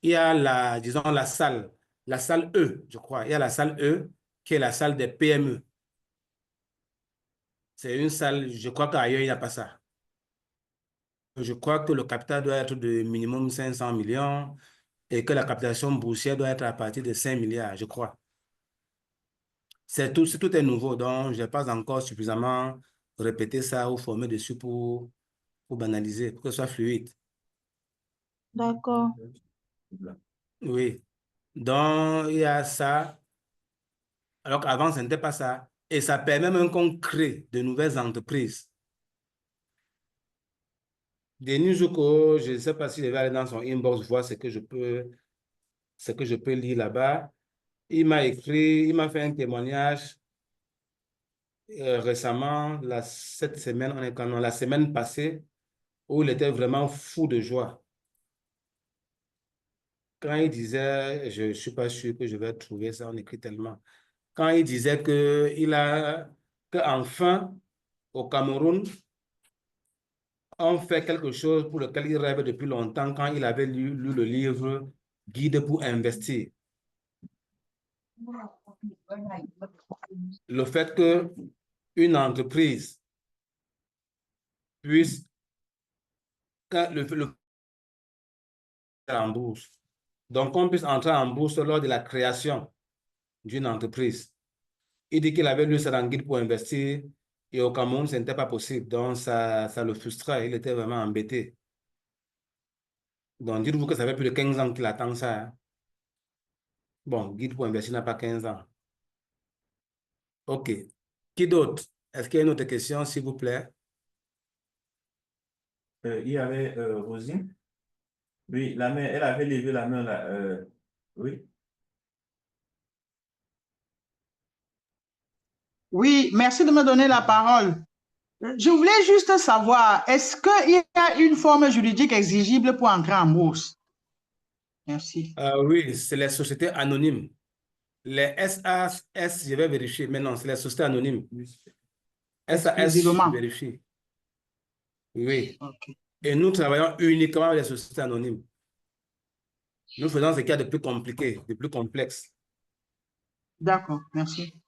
Il y a disons, la salle E, je crois. Il y a la salle E, qui est la salle des PME. C'est une salle, je crois qu'ailleurs, il n'y a pas ça. Je crois que le capital doit être de minimum 500 millions et que la captation boursière doit être à partir de 5 milliards, je crois. Tout est nouveau, donc je n'ai pas encore suffisamment répété ça ou formé dessus pour banaliser, pour que ce soit fluide. D'accord. Oui. Donc, il y a ça, alors qu'avant, ce n'était pas ça. Et ça permet même qu'on crée de nouvelles entreprises. Denis Jouko, je ne sais pas si je vais aller dans son inbox voir ce que je peux lire là-bas. Il m'a écrit, il m'a fait un témoignage récemment, cette semaine, la semaine passée, où il était vraiment fou de joie. Quand il disait, je ne suis pas sûr que je vais trouver ça, on écrit tellement. Quand il disait qu'enfin, au Cameroun, on fait quelque chose pour lequel il rêvait depuis longtemps quand il avait lu le livre Guide pour investir. Le fait qu'une entreprise puisse en bourse. Donc, on puisse entrer en bourse lors de la création d'une entreprise. Il dit qu'il avait lu ça dans Guide pour investir et au Cameroun, ce n'était pas possible. Donc, ça le frustrait. Il était vraiment embêté. Donc, dites-vous que ça fait plus de 15 ans qu'il attend ça. Hein. Bon, Guide pour investir n'a pas 15 ans. OK. Qui d'autre? Est-ce qu'il y a une autre question, s'il vous plaît? Il y avait Rosine. Oui, la main, elle avait levé la main là. Oui. Oui, merci de me donner la parole. Je voulais juste savoir, est-ce qu'il y a une forme juridique exigible pour entrer en bourse? Merci. Oui, c'est les sociétés anonymes. Les SAS, je vais vérifier, mais non, c'est les sociétés anonymes. SAS, je Exclusivement. vérifie. Oui. Okay. Et nous travaillons uniquement avec les sociétés anonymes. Nous faisons ce qu'il y a de plus compliqué, de plus complexe. D'accord, merci.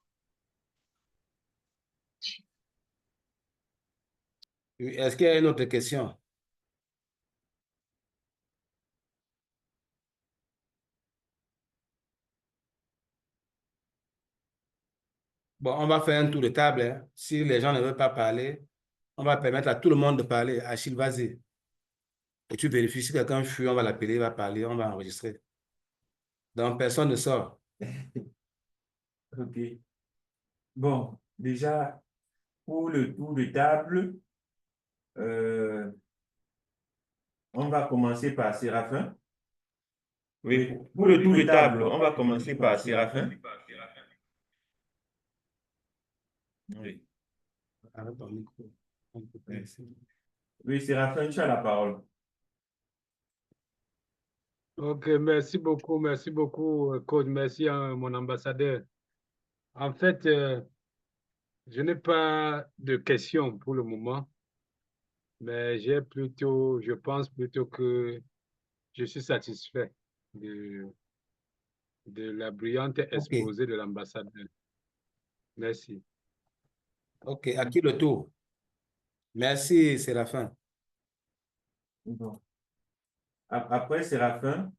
Est-ce qu'il y a une autre question? Bon, on va faire un tour de table. Hein. Si les gens ne veulent pas parler, on va permettre à tout le monde de parler. Achille, vas-y. Et tu vérifies si quelqu'un fuit, on va l'appeler, il va parler, on va enregistrer. Donc, personne ne sort. OK. Bon, déjà, pour le tour de table, euh, on va commencer par Séraphin. Oui, pour le tour de table, on va commencer par Séraphin. Oui. Arrête ton micro. Oui, Séraphin, tu as la parole. Ok, merci beaucoup, coach. Merci, mon ambassadeur. En fait, je n'ai pas de questions pour le moment, mais je pense plutôt que je suis satisfait de, de la brillante Ok, exposé de l'ambassadeur. Merci. ok. À qui le tour? Merci, Séraphin. Bon. Après Séraphin,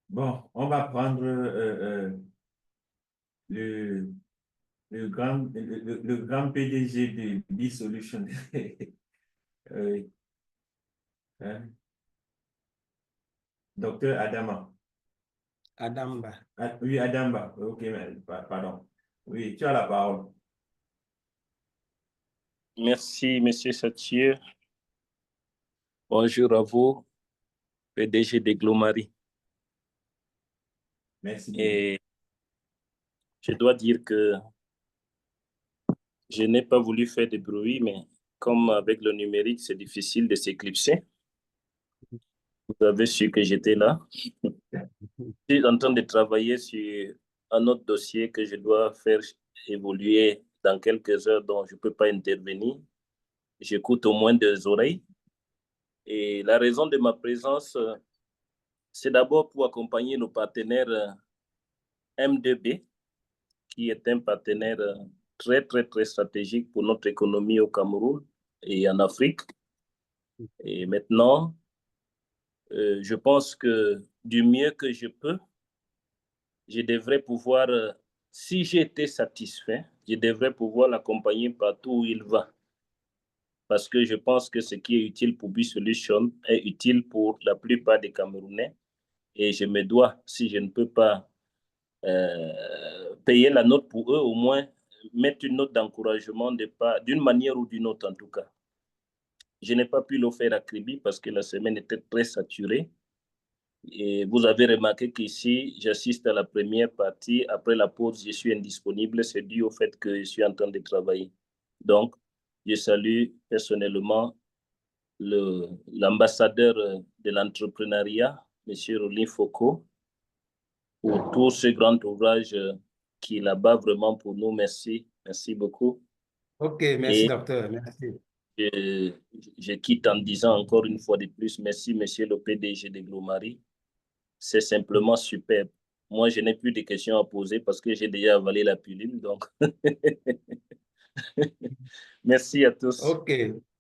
bon, on va prendre le, le grand PDG de B-Solution. Oui, hein, Docteur Adama. Adamba. Oui, Adamba. Ok, pardon. Oui, tu as la parole. Merci, Monsieur Sathieu. Bonjour à vous, PDG de Glomari. Merci. Et je dois dire que je n'ai pas voulu faire de bruit, mais comme avec le numérique, c'est difficile de s'éclipser. Vous avez su que j'étais là. Je suis en train de travailler sur un autre dossier que je dois faire évoluer dans quelques heures, dont je ne peux pas intervenir. J'écoute au moins 2 oreilles. Et la raison de ma présence, c'est d'abord pour accompagner nos partenaires M2B, qui est un partenaire très, très, très stratégique pour notre économie au Cameroun et en Afrique. Et maintenant, je pense que du mieux que je peux, je devrais pouvoir, si j'étais satisfait, je devrais pouvoir l'accompagner partout où il va. Parce que je pense que ce qui est utile pour B-Solution est utile pour la plupart des Camerounais. Et je me dois, si je ne peux pas payer la note pour eux, au moins mettre une note d'encouragement d'une manière ou d'une autre en tout cas. Je n'ai pas pu le faire à Kribi parce que la semaine était très saturée. Et vous avez remarqué qu'ici, j'assiste à la première partie. Après la pause, je suis indisponible. C'est dû au fait que je suis en train de travailler. Donc, je salue personnellement l'ambassadeur de l'entrepreneuriat, M. Rolin Foucault, pour tout ce grand ouvrage qui est là-bas vraiment pour nous. Merci. Merci beaucoup. Ok, merci, docteur. Merci. Je, je quitte en disant encore une fois de plus, merci, monsieur le PDG de Glomari. C'est simplement superbe. Moi, je n'ai plus de questions à poser parce que j'ai déjà avalé la pilule. Donc, merci à tous. Ok,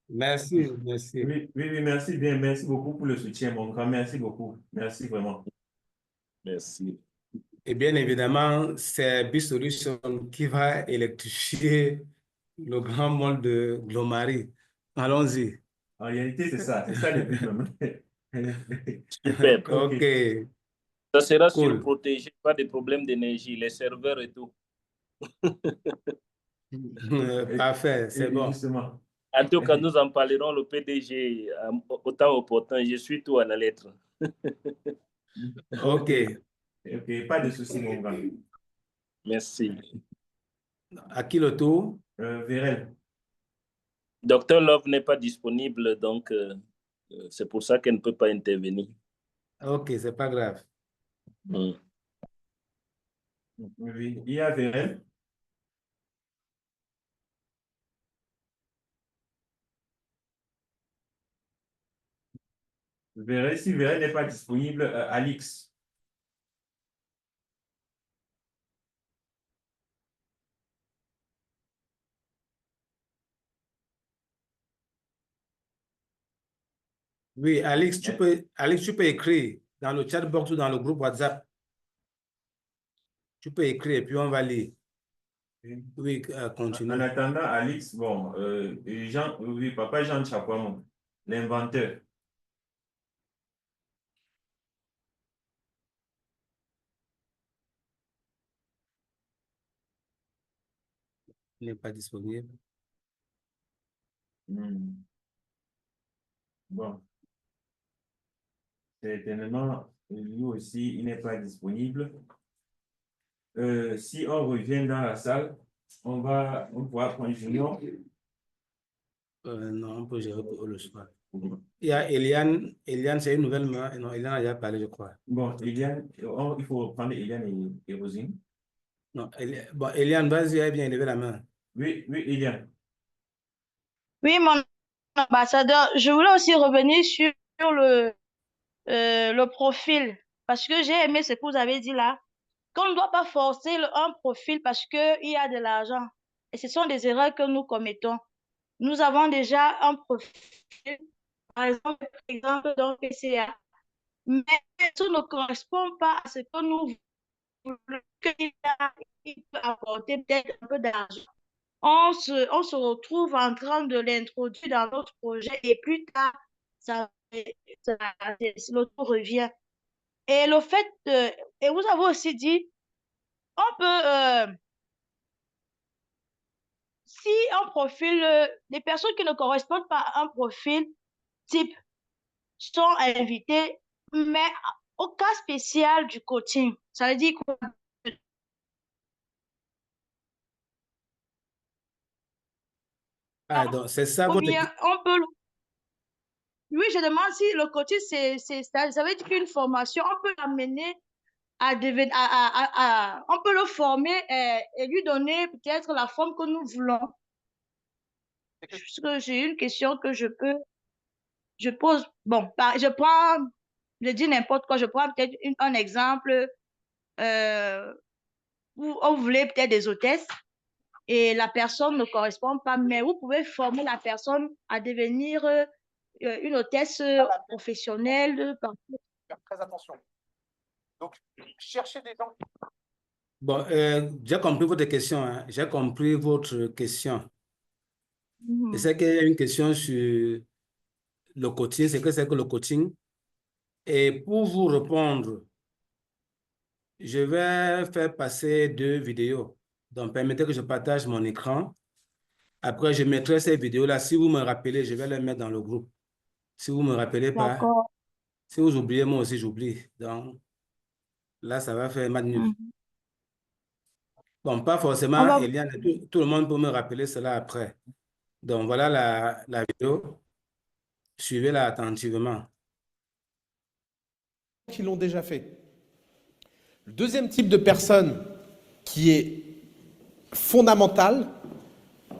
merci, merci. Oui, merci bien. Merci beaucoup pour le soutien, mon grand. Merci beaucoup. Merci vraiment. Merci. Et bien évidemment, c'est B-Solution qui va électrifier le grand monde de Glomari. Allons-y. En réalité, c'est ça. C'est ça le but même. Superbe. Ok, Ça sera cool. surprotégé, pas de problème d'énergie, les serveurs et tout. Parfait, c'est bon. Justement. En tout cas, nous en parlerons le PDG au temps opportun. Je suis tout à la lettre. Ok. Ok, pas de souci, mon grand. Merci. À qui le tour? Vérel. Docteur Love n'est pas disponible, donc c'est pour ça qu'elle ne peut pas intervenir. Ok, c'est pas grave. Oui, il y a Vérel. Vérel, si Vérel n'est pas disponible, Alix. Oui, Alex, tu peux écrire dans le chat box ou dans le groupe WhatsApp. Tu peux écrire et puis on va lire. Oui, continue. En attendant, Alix, bon, Jean, oui, papa Jean Chakwamon, l'inventeur. Il n'est pas disponible. Bon. Certainement, lui aussi, il n'est pas disponible. Si on revient dans la salle, on pourra prendre Junior. Non, on peut gérer pour le soir. Il y a Eliane. Eliane, c'est une nouvelle main. Non, Eliane a déjà parlé, je crois. Bon, Eliane, il faut prendre Eliane et Rosine. Non, bon, Eliane, vas-y, elle a bien levé la main. Oui, Eliane. Oui, mon ambassadeur, je voulais aussi revenir sur le profil, parce que j'ai aimé ce que vous avez dit là, qu'on ne doit pas forcer un profil parce qu'il y a de l'argent. Et ce sont des erreurs que nous commettons. Nous avons déjà un profil, par exemple dans PCA, mais ça ne correspond pas à ce que nous voulons, qu'il peut apporter peut-être un peu d'argent. On se retrouve en train de l'introduire dans notre projet et plus tard, le tout revient. Et le fait, et vous avez aussi dit, on peut, si un profil, les personnes qui ne correspondent pas à un profil type sont invitées, mais au cas spécial du coaching, ça veut dire quoi? Ah, donc c'est ça votre... On peut... Oui, je demande si le coaching, ça veut dire qu'une formation, on peut l'amener à devenir, on peut le former et lui donner peut-être la forme que nous voulons. Parce que j'ai une question que je pose. Bon, je dis n'importe quoi, je prends peut-être un exemple où on voulait peut-être des hôtesses et la personne ne correspond pas, mais vous pouvez former la personne à devenir une hôtesse professionnelle. Faire très attention. Donc, cherchez des gens. Bon, j'ai compris votre question. Hein. J'ai compris votre question. Et c'est qu'il y a une question sur le coaching. C'est que le coaching? Et pour vous répondre, je vais faire passer 2 vidéos. Donc, permettez que je partage mon écran. Après, je mettrai ces vidéos-là. Si vous me rappelez, je vais les mettre dans le groupe. Si vous ne me rappelez pas, si vous oubliez, moi aussi, j'oublie. Donc, là, ça va faire mal nul. Bon, pas forcément, Eliane, tout le monde peut me rappeler cela après. Donc, voilà la vidéo. Suivez-la attentivement. Qui l'ont déjà fait. Le deuxième type de personne qui est fondamental,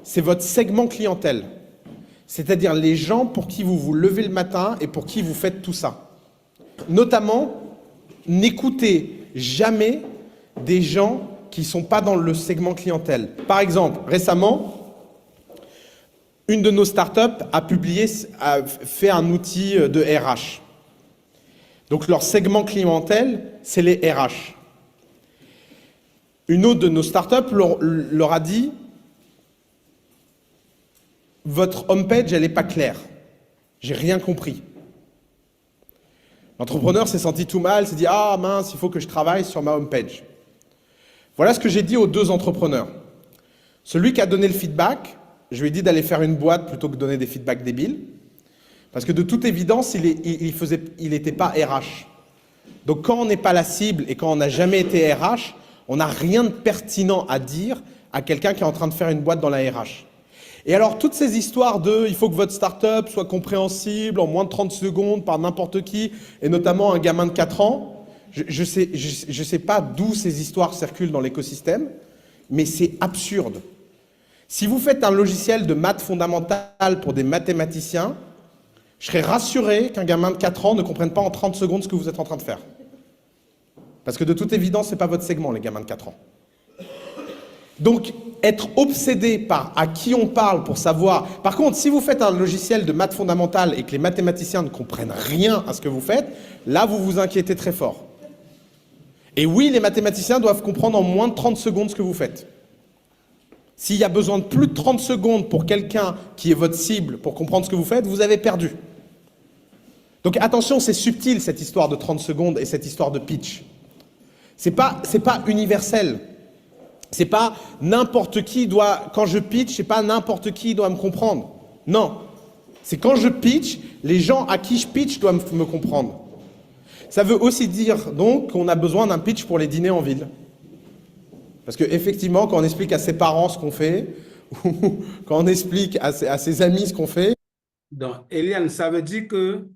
c'est votre segment clientèle. C'est-à-dire les gens pour qui vous vous levez le matin et pour qui vous faites tout ça. Notamment, n'écoutez jamais des gens qui ne sont pas dans le segment clientèle. Par exemple, récemment, une de nos startups a fait un outil de RH. Donc leur segment clientèle, c'est les RH. Une autre de nos startups leur a dit « Votre homepage, elle n'est pas claire. J'ai rien compris. » L'entrepreneur s'est senti tout mal, s'est dit « Ah mince, il faut que je travaille sur ma homepage. » Voilà ce que j'ai dit aux 2 entrepreneurs. Celui qui a donné le feedback, je lui ai dit d'aller faire une boîte plutôt que de donner des feedbacks débiles. Parce que de toute évidence, il n'était pas RH. Donc quand on n'est pas la cible et quand on n'a jamais été RH, on n'a rien de pertinent à dire à quelqu'un qui est en train de faire une boîte dans la RH. Et alors toutes ces histoires de « il faut que votre start-up soit compréhensible en moins de 30 secondes par n'importe qui » et notamment un gamin de 4 ans, je sais pas d'où ces histoires circulent dans l'écosystème, mais c'est absurde. Si vous faites un logiciel de maths fondamentale pour des mathématiciens, je serais rassuré qu'un gamin de 4 ans ne comprenne pas en 30 secondes ce que vous êtes en train de faire. Parce que de toute évidence, ce n'est pas votre segment, les gamins de 4 ans. Donc, être obsédé par à qui on parle pour savoir... Par contre, si vous faites un logiciel de maths fondamentale et que les mathématiciens ne comprennent rien à ce que vous faites, là, vous vous inquiétez très fort. Et oui, les mathématiciens doivent comprendre en moins de 30 secondes ce que vous faites. S'il y a besoin de plus de 30 secondes pour quelqu'un qui est votre cible pour comprendre ce que vous faites, vous avez perdu. Donc attention, c'est subtil cette histoire de 30 secondes et cette histoire de pitch. C'est pas universel. C'est pas n'importe qui doit, quand je pitch, c'est pas n'importe qui doit me comprendre. Non. C'est quand je pitch, les gens à qui je pitch doivent me comprendre. Ça veut aussi dire donc qu'on a besoin d'un pitch pour les dîners en ville. Parce qu'effectivement, quand on explique à ses parents ce qu'on fait, ou quand on explique à ses amis ce qu'on fait. Donc, Eliane, ça veut dire que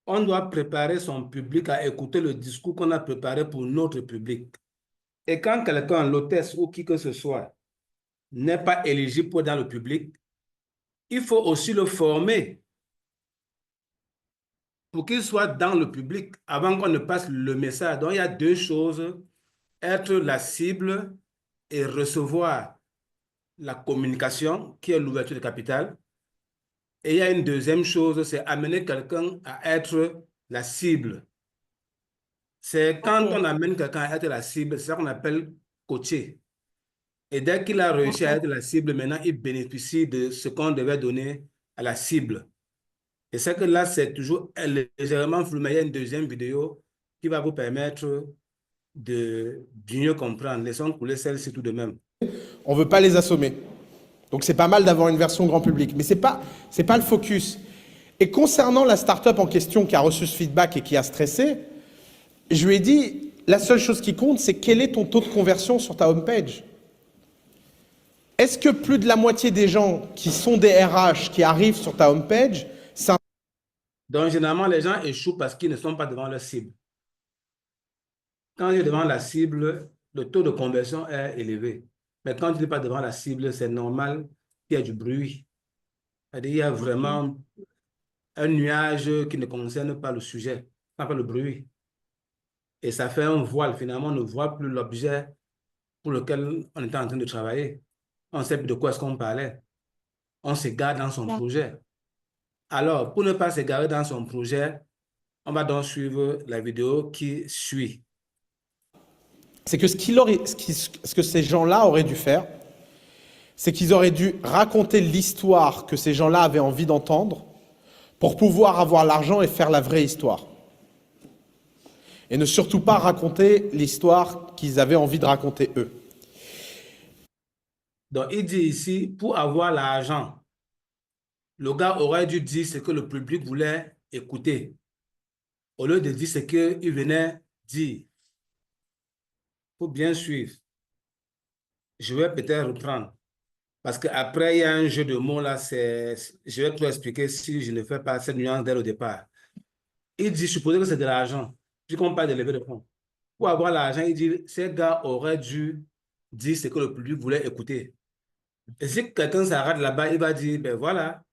on doit préparer son public à écouter le discours qu'on a préparé pour notre public. Et quand quelqu'un, l'hôtesse ou qui que ce soit, n'est pas éligible pour être dans le public, il faut aussi le former pour qu'il soit dans le public avant qu'on ne passe le message. Donc, il y a deux choses, être la cible et recevoir la communication, qui est l'ouverture de capital. Et il y a une deuxième chose, c'est amener quelqu'un à être la cible. C'est quand on amène quelqu'un à être la cible, c'est ça qu'on appelle coacher. Et dès qu'il a réussi à être la cible, maintenant, il bénéficie de ce qu'on devait donner à la cible. Et c'est que là, c'est toujours légèrement flou, mais il y a une deuxième vidéo qui va vous permettre de mieux comprendre. Laissons couler celle-ci tout de même. On ne veut pas les assommer. Donc c'est pas mal d'avoir une version grand public, mais c'est pas le focus. Et concernant la start-up en question qui a reçu ce feedback et qui a stressé, je lui ai dit, la seule chose qui compte, c'est quel est ton taux de conversion sur ta homepage. Est-ce que plus de la moitié des gens qui sont des RH qui arrivent sur ta homepage, donc généralement les gens échouent parce qu'ils ne sont pas devant leur cible. Quand ils sont devant la cible, le taux de conversion est élevé. Mais quand tu n'es pas devant la cible, c'est normal qu'il y ait du bruit. C'est-à-dire qu'il y a vraiment un nuage qui ne concerne pas le sujet, pas le bruit. Et ça fait un voile. Finalement, on ne voit plus l'objet pour lequel on était en train de travailler. On ne sait plus de quoi est-ce qu'on parlait. On s'égare dans son projet. Alors, pour ne pas s'égarer dans son projet, on va donc suivre la vidéo qui suit. C'est que ce que ces gens-là auraient dû faire, c'est qu'ils auraient dû raconter l'histoire que ces gens-là avaient envie d'entendre pour pouvoir avoir l'argent et faire la vraie histoire. Et ne surtout pas raconter l'histoire qu'ils avaient envie de raconter eux. Donc, il dit ici, pour avoir l'argent, le gars aurait dû dire ce que le public voulait écouter, au lieu de dire ce qu'il venait dire. Il faut bien suivre. Je vais peut-être reprendre. Parce qu'après, il y a un jeu de mots là, je vais tout expliquer si je ne fais pas cette nuance dès le départ. Il dit, supposez que c'est de l'argent, puis qu'on parle de levée de fonds. Pour avoir l'argent, il dit, ces gars auraient dû dire ce que le public voulait écouter. Et si quelqu'un s'arrête là-bas, il va dire, ben voilà,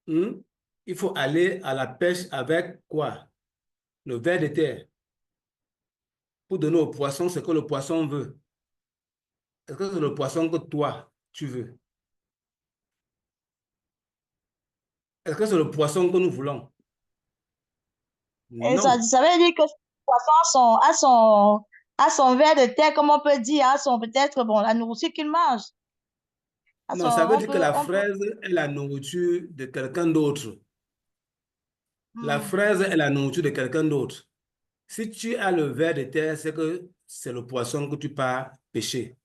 il faut aller à la pêche avec quoi? Le ver de terre. Pour donner au poisson ce que le poisson veut. Est-ce que c'est le poisson que toi, tu veux? Est-ce que c'est le poisson que nous voulons? Et Non. ça veut dire que le poisson a son ver de terre, comme on peut dire, a son peut-être bon, la nourriture qu'il mange. Non, ça veut dire que la fraise est la nourriture de quelqu'un d'autre. La fraise est la nourriture de quelqu'un d'autre. Si tu as le ver de terre, c'est que c'est le poisson que tu pars pêcher.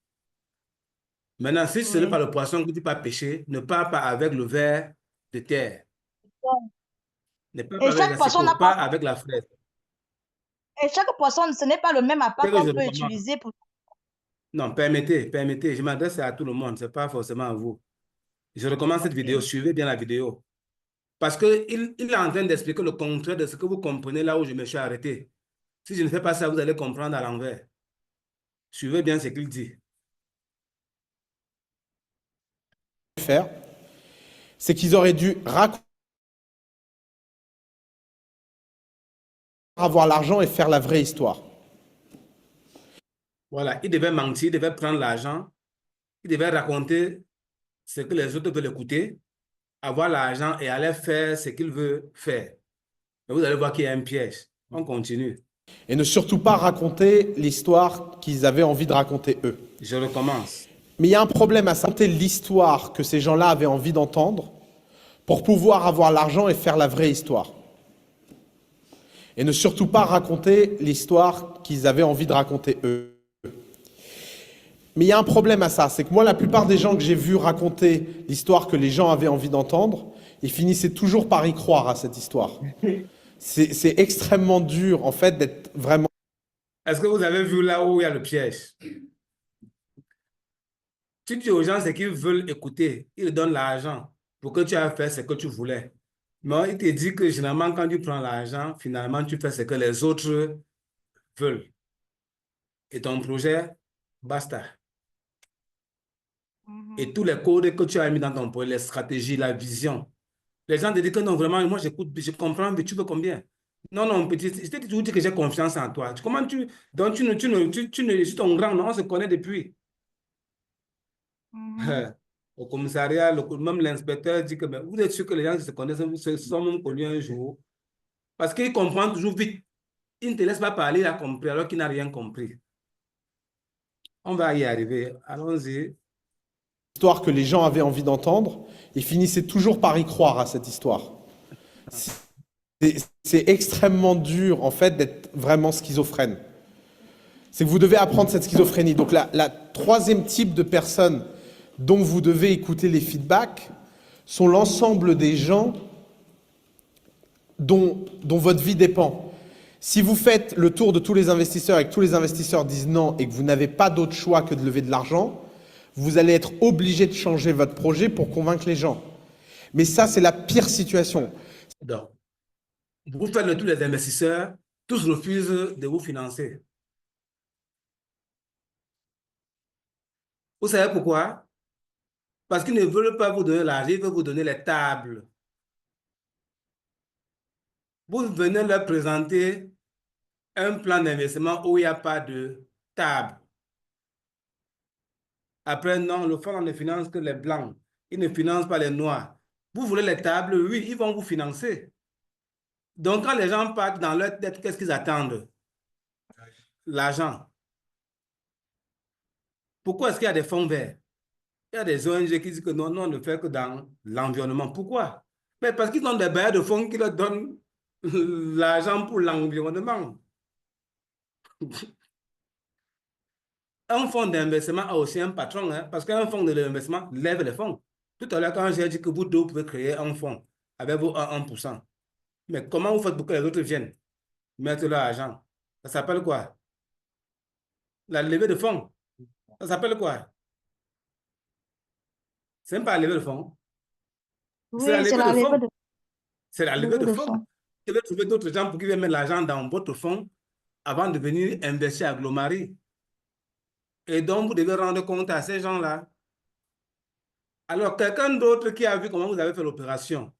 Maintenant, si ce n'est pas le poisson que tu pars pêcher, ne pars pas avec le ver de terre. Ne pars pas avec la pas avec la fraise. Et chaque poisson, ce n'est pas le même appât qu'on peut utiliser pour... Non, permettez. Je m'adresse à tout le monde, ce n'est pas forcément à vous. Je recommence cette vidéo, suivez bien la vidéo. Parce qu'il est en train d'expliquer le contraire de ce que vous comprenez là où je me suis arrêté. Si je ne fais pas ça, vous allez comprendre à l'envers. Suivez bien ce qu'il dit. Faire, c'est qu'ils auraient dû avoir l'argent et faire la vraie histoire. Voilà, il devait mentir, il devait prendre l'argent, il devait raconter ce que les autres veulent écouter, avoir l'argent et aller faire ce qu'il veut faire. Et vous allez voir qu'il y a un piège. On continue. Et ne surtout pas raconter l'histoire qu'ils avaient envie de raconter eux. Je recommence. Mais il y a un problème à raconter l'histoire que ces gens-là avaient envie d'entendre pour pouvoir avoir l'argent et faire la vraie histoire. et ne surtout pas raconter l'histoire qu'ils avaient envie de raconter eux. Mais il y a un problème à ça, c'est que moi, la plupart des gens que j'ai vus raconter l'histoire que les gens avaient envie d'entendre, ils finissaient toujours par y croire à cette histoire. C'est extrêmement dur, en fait, d'être vraiment... Est-ce que vous avez vu là où il y a le piège? Tu dis aux gens ce qu'ils veulent écouter, ils te donnent l'argent pour que tu aies fait ce que tu voulais. Mais il te dit que généralement, quand tu prends l'argent, finalement, tu fais ce que les autres veulent. Et ton projet, basta. Et tous les codes que tu as mis dans ton projet, les stratégies, la vision. Les gens te disent que non, vraiment, moi j'écoute, je comprends, mais tu veux combien? Non, non, petit, je t'ai toujours dit que j'ai confiance en toi. Comment tu... Donc tu ne suis ton grand, non, on se connaît depuis. Au commissariat, même l'inspecteur dit que mais vous êtes sûr que les gens qui se connaissent se sont même connus un jour. Parce qu'ils comprennent toujours vite. Ils ne te laissent pas parler, il a compris, alors qu'il n'a rien compris. On va y arriver. Allons-y. Histoire que les gens avaient envie d'entendre, ils finissaient toujours par y croire à cette histoire. C'est extrêmement dur, en fait, d'être vraiment schizophrène. C'est que vous devez apprendre cette schizophrénie. Donc la troisième type de personne dont vous devez écouter les feedbacks sont l'ensemble des gens dont votre vie dépend. Si vous faites le tour de tous les investisseurs et que tous les investisseurs disent non et que vous n'avez pas d'autre choix que de lever de l'argent, vous allez être obligé de changer votre projet pour convaincre les gens. Mais ça, c'est la pire situation. Donc, vous faites le tour des investisseurs, tous refusent de vous financer. Vous savez pourquoi? Parce qu'ils ne veulent pas vous donner l'argent, ils veulent vous donner les tables. Vous venez leur présenter un plan d'investissement où il n'y a pas de table. Après, non, le fonds ne finance que les blancs. Il ne finance pas les noirs. Vous voulez les tables, oui, ils vont vous financer. Donc, quand les gens partent dans leur tête, qu'est-ce qu'ils attendent? L'argent. Pourquoi est-ce qu'il y a des fonds verts? Il y a des ONG qui disent que non, non, on ne fait que dans l'environnement. Pourquoi? Mais parce qu'ils ont des bailleurs de fonds qui leur donnent l'argent pour l'environnement. Un fonds d'investissement a aussi un patron, hein, parce qu'un fonds d'investissement lève les fonds. Tout à l'heure, quand j'ai dit que vous deux pouvez créer un fonds avec vos 1%. Mais comment vous faites pour que les autres viennent mettre leur argent? Ça s'appelle quoi? La levée de fonds. Ça s'appelle quoi? C'est même pas la levée de fonds. Oui, C'est la c'est levée la de levée fonds. de, C'est la levée de de fonds. fonds. Vous devez trouver d'autres gens pour qu'ils viennent mettre l'argent dans votre fonds avant de venir investir à Glomari. Et donc, vous devez rendre compte à ces gens-là. Alors, quelqu'un d'autre qui a vu comment vous avez fait l'opération,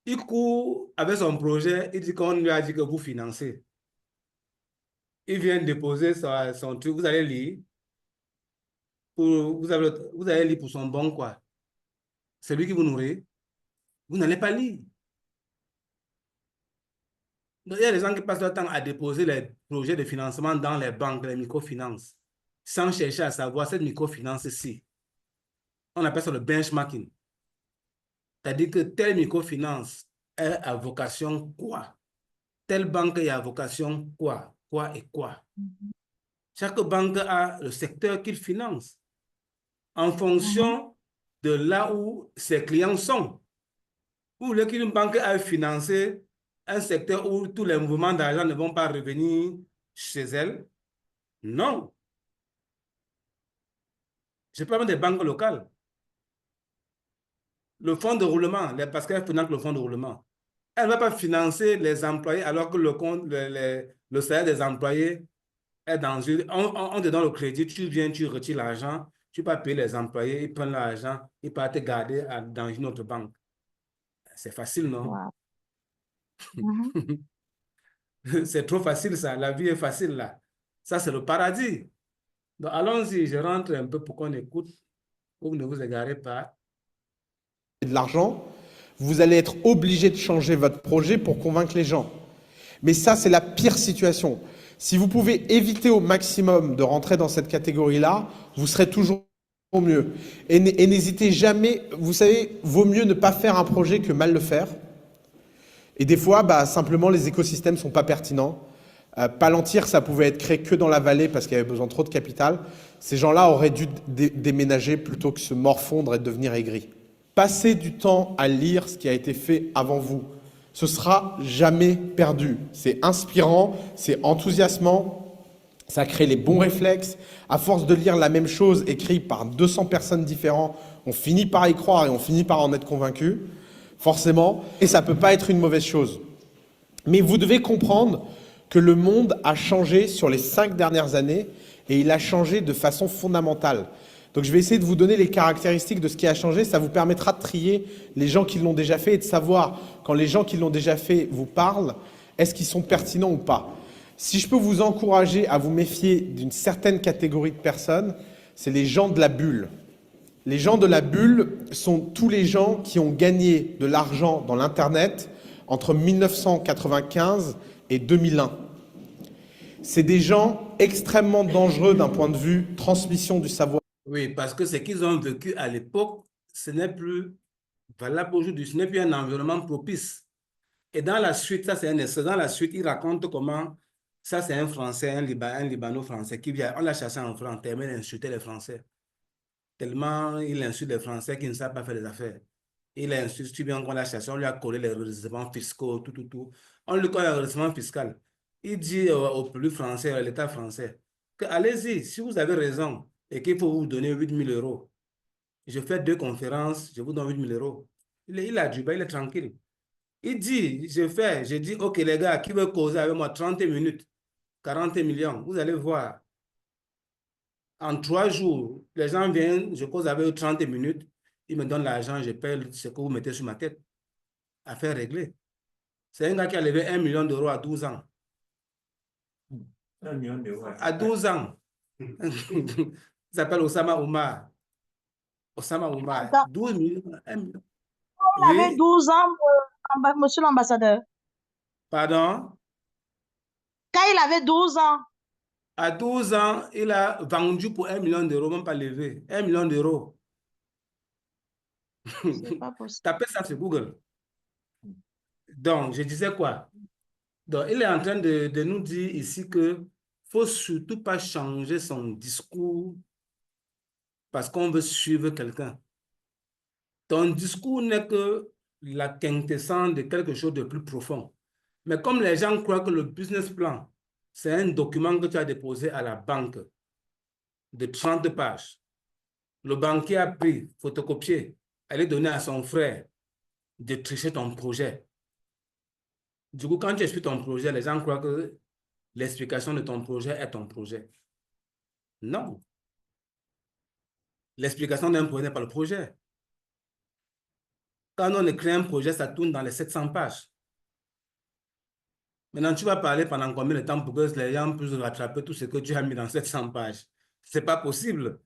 il court avec son projet, il dit qu'on lui a dit que vous financez. Il vient déposer son truc, vous allez lire. Vous allez lire pour son bon, quoi. C'est lui qui vous nourrit. Vous n'allez pas lire. Donc, il y a des gens qui passent leur temps à déposer les projets de financement dans les banques, les microfinances, sans chercher à savoir cette microfinance-ci. On appelle ça le benchmarking. C'est-à-dire que telle microfinance est à vocation quoi? Telle banque est à vocation quoi? Quoi et quoi? Chaque banque a le secteur qu'il finance en fonction de là où ses clients sont. Vous voulez qu'une banque aille financer un secteur où tous les mouvements d'argent ne vont pas revenir chez elle? Non. Je parle des banques locales. Le fonds de roulement, parce qu'elle finance le fonds de roulement. Elle ne va pas financer les employés alors que le salaire des employés est dans une... On te donne le crédit, tu viens, tu retires l'argent, tu ne peux pas payer les employés, ils prennent l'argent, ils peuvent te garder dans une autre banque. C'est facile, non? Wow. C'est trop facile, ça. La vie est facile, là. Ça, c'est le paradis. Donc, allons-y, je rentre un peu pour qu'on écoute, pour que ne vous égarez pas. De l'argent, vous allez être obligé de changer votre projet pour convaincre les gens. Mais ça, c'est la pire situation. Si vous pouvez éviter au maximum de rentrer dans cette catégorie-là, vous serez toujours mieux. Et n'hésitez jamais, vous savez, vaut mieux ne pas faire un projet que mal le faire. Et des fois, bah, simplement, les écosystèmes ne sont pas pertinents. Palantir, ça pouvait être créé que dans la vallée parce qu'il y avait besoin de trop de capital. Ces gens-là auraient dû déménager plutôt que se morfondre et devenir aigris. Passez du temps à lire ce qui a été fait avant vous. Ce sera jamais perdu. C'est inspirant, c'est enthousiasmant, ça crée les bons réflexes. À force de lire la même chose écrite par 200 personnes différentes, on finit par y croire et on finit par en être convaincu, forcément. Et ça ne peut pas être une mauvaise chose. Mais vous devez comprendre que le monde a changé sur les 5 dernières années et il a changé de façon fondamentale. Donc je vais essayer de vous donner les caractéristiques de ce qui a changé. Ça vous permettra de trier les gens qui l'ont déjà fait et de savoir, quand les gens qui l'ont déjà fait vous parlent, est-ce qu'ils sont pertinents ou pas. Si je peux vous encourager à vous méfier d'une certaine catégorie de personnes, c'est les gens de la bulle. Les gens de la bulle sont tous les gens qui ont gagné de l'argent dans l'Internet entre 1995 et 2001. C'est des gens extrêmement dangereux d'un point de vue transmission du savoir. Oui, parce que ce qu'ils ont vécu à l'époque, ce n'est plus valable aujourd'hui, ce n'est plus un environnement propice. Et dans la suite, ça c'est un essai, dans la suite, il raconte comment, ça c'est un Français, un Libano-Français qui vient, on l'a chassé en France, tellement il insultait les Français. Tellement il insulte les Français qui ne savent pas faire des affaires. Il insulte, tu bien qu'on l'a chassé, on lui a collé les redressements fiscaux, tout. On lui colle les redressements fiscal. Il dit au public français, à l'État français, que allez-y, si vous avez raison et qu'il faut vous donner 8 000 euros, je fais 2 conférences, je vous donne 8 000 euros. Il a du bas, il est tranquille. Il dit, je dis, ok les gars, qui veut causer avec moi 30 minutes, 40 millions, vous allez voir. En 3 jours, les gens viennent, je cause avec eux 30 minutes, ils me donnent l'argent, je paye ce que vous mettez sur ma tête. Affaire réglée. C'est un gars qui a levé 1 million d'euros à 12 ans. 1 million d'euros. À 12 ans. Il s'appelle Osama Oumar. Osama Oumar. Attends. 12 millions. 1 million. Il avait Oui. 12 ans, monsieur l'ambassadeur. Pardon? Quand il avait 12 ans, À 12 ans, il a vendu pour 1 million d'euros, même pas levé. 1 million d'euros. c'est pas possible. Tapez ça sur Google. Donc, je disais quoi? Donc, il est en train de nous dire ici que ne faut surtout pas changer son discours parce qu'on veut suivre quelqu'un. Ton discours n'est que la quintessence de quelque chose de plus profond. Mais comme les gens croient que le business plan, c'est un document que tu as déposé à la banque de 30 pages, le banquier a pris, photocopié, allé donner à son frère de tricher ton projet. Du coup, quand tu expliques ton projet, les gens croient que l'explication de ton projet est ton projet. Non. L'explication d'un projet n'est pas le projet. Quand on écrit un projet, ça tourne dans les 700 pages. Maintenant, tu vas parler pendant combien de temps pour que les gens puissent rattraper tout ce que tu as mis dans 700 pages? Ce n'est pas possible.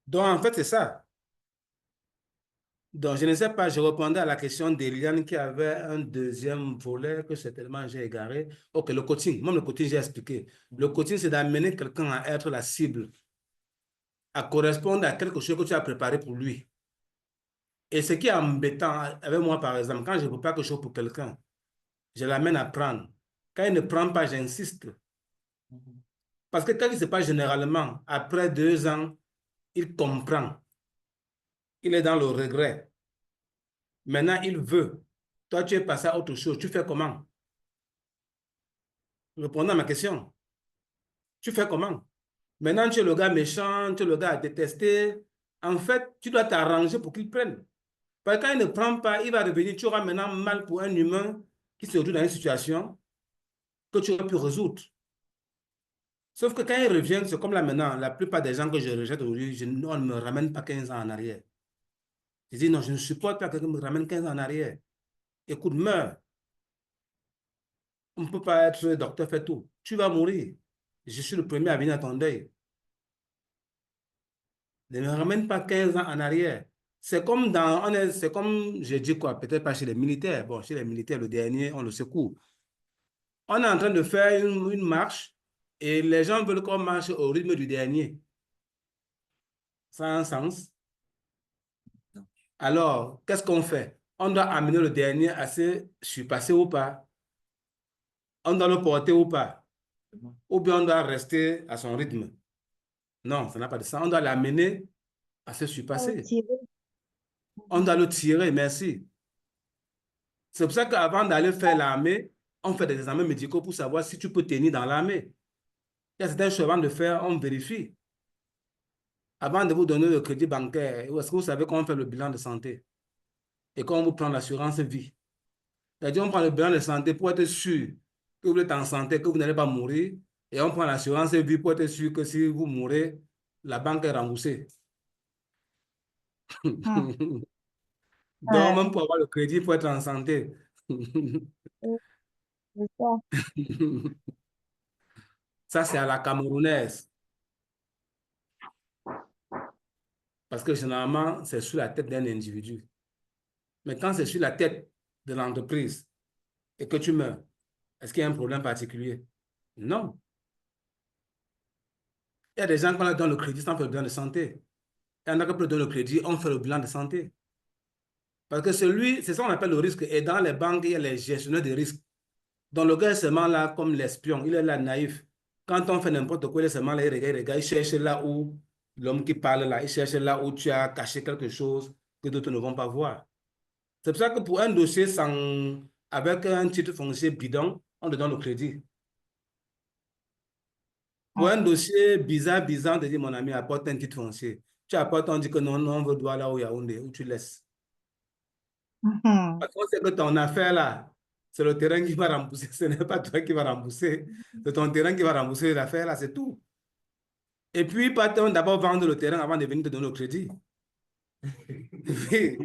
Donc, en fait, c'est ça. Donc, je ne sais pas, je répondais à la question d'Eliane qui avait un deuxième volet que certainement j'ai égaré. Ok, le coaching. Même le coaching, j'ai expliqué. Le coaching, c'est d'amener quelqu'un à être la cible, à correspondre à quelque chose que tu as préparé pour lui. Et ce qui est embêtant avec moi, par exemple, quand je prépare quelque chose pour quelqu'un, je l'amène à prendre. Quand il ne prend pas, j'insiste. Parce que quand il ne sait pas généralement, après 2 ans, il comprend. Il est dans le regret. Maintenant, il veut. Toi, tu es passé à autre chose. Tu fais comment? Répondant à ma question. Tu fais comment? Maintenant, tu es le gars méchant, tu es le gars à détester. En fait, tu dois t'arranger pour qu'il prenne. Parce que quand il ne prend pas, il va revenir. Tu auras maintenant mal pour un humain qui se retrouve dans une situation que tu aurais pu résoudre. Sauf que quand il revient, c'est comme là maintenant, la plupart des gens que je rejette aujourd'hui, on ne me ramène pas 15 ans en arrière. Je dis non, je ne supporte pas que quelqu'un me ramène 15 ans en arrière. Écoute, meurs. On ne peut pas être docteur, fait tout. Tu vas mourir. Je suis le premier à venir à ton deuil. Ne me ramène pas 15 ans en arrière. C'est comme c'est comme, je dis quoi, peut-être pas chez les militaires. Bon, chez les militaires, le dernier, on le secoue. On est en train de faire une marche et les gens veulent qu'on marche au rythme du dernier. Ça a un sens? Alors, qu'est-ce qu'on fait? on doit amener le dernier à se surpasser ou pas? On doit le porter ou pas? Ou bien on doit rester à son rythme? Non, ça n'a pas de sens. On doit l'amener à se surpasser. On doit le tirer, merci. C'est pour ça qu'avant d'aller faire l'armée, on fait des examens médicaux pour savoir si tu peux tenir dans l'armée. Il y a certaines choses avant de faire, on vérifie. Avant de vous donner le crédit bancaire, est-ce que vous savez comment on fait le bilan de santé? Et comment vous prend l'assurance vie? C'est-à-dire, on prend le bilan de santé pour être sûr que vous êtes en santé, que vous n'allez pas mourir. Et on prend l'assurance vie pour être sûr que si vous mourrez, la banque est remboursée. Donc, même pour avoir le crédit, il faut être en santé. Ça, c'est à la camerounaise. Parce que généralement, c'est sur la tête d'un individu. Mais quand c'est sur la tête de l'entreprise et que tu meurs, est-ce qu'il y a un problème particulier? Non. Il y a des gens qui donnent le crédit sans faire le bilan de santé. Il y en a qui peuvent donner le crédit, on fait le bilan de santé. Parce que c'est ça qu'on appelle le risque. Et dans les banques, il y a les gestionnaires de risques. Donc le gars est seulement là comme l'espion, il est là naïf. Quand on fait n'importe quoi, il est seulement là, il regarde, il cherche là où l'homme qui parle là, il cherche là où tu as caché quelque chose que d'autres ne vont pas voir. C'est pour ça que pour un dossier avec un titre foncier bidon, on te donne le crédit. Pour un dossier bizarre, on te dit, mon ami, apporte un titre foncier. Tu apportes, on dit que non, on veut droit là où Yaoundé, où tu laisses. Parce qu'on sait que ton affaire là, c'est le terrain qui va rembourser, ce n'est pas toi qui va rembourser. C'est ton terrain qui va rembourser l'affaire là, c'est tout. Et puis, partons d'abord vendre le terrain avant de venir te donner le crédit. Oui,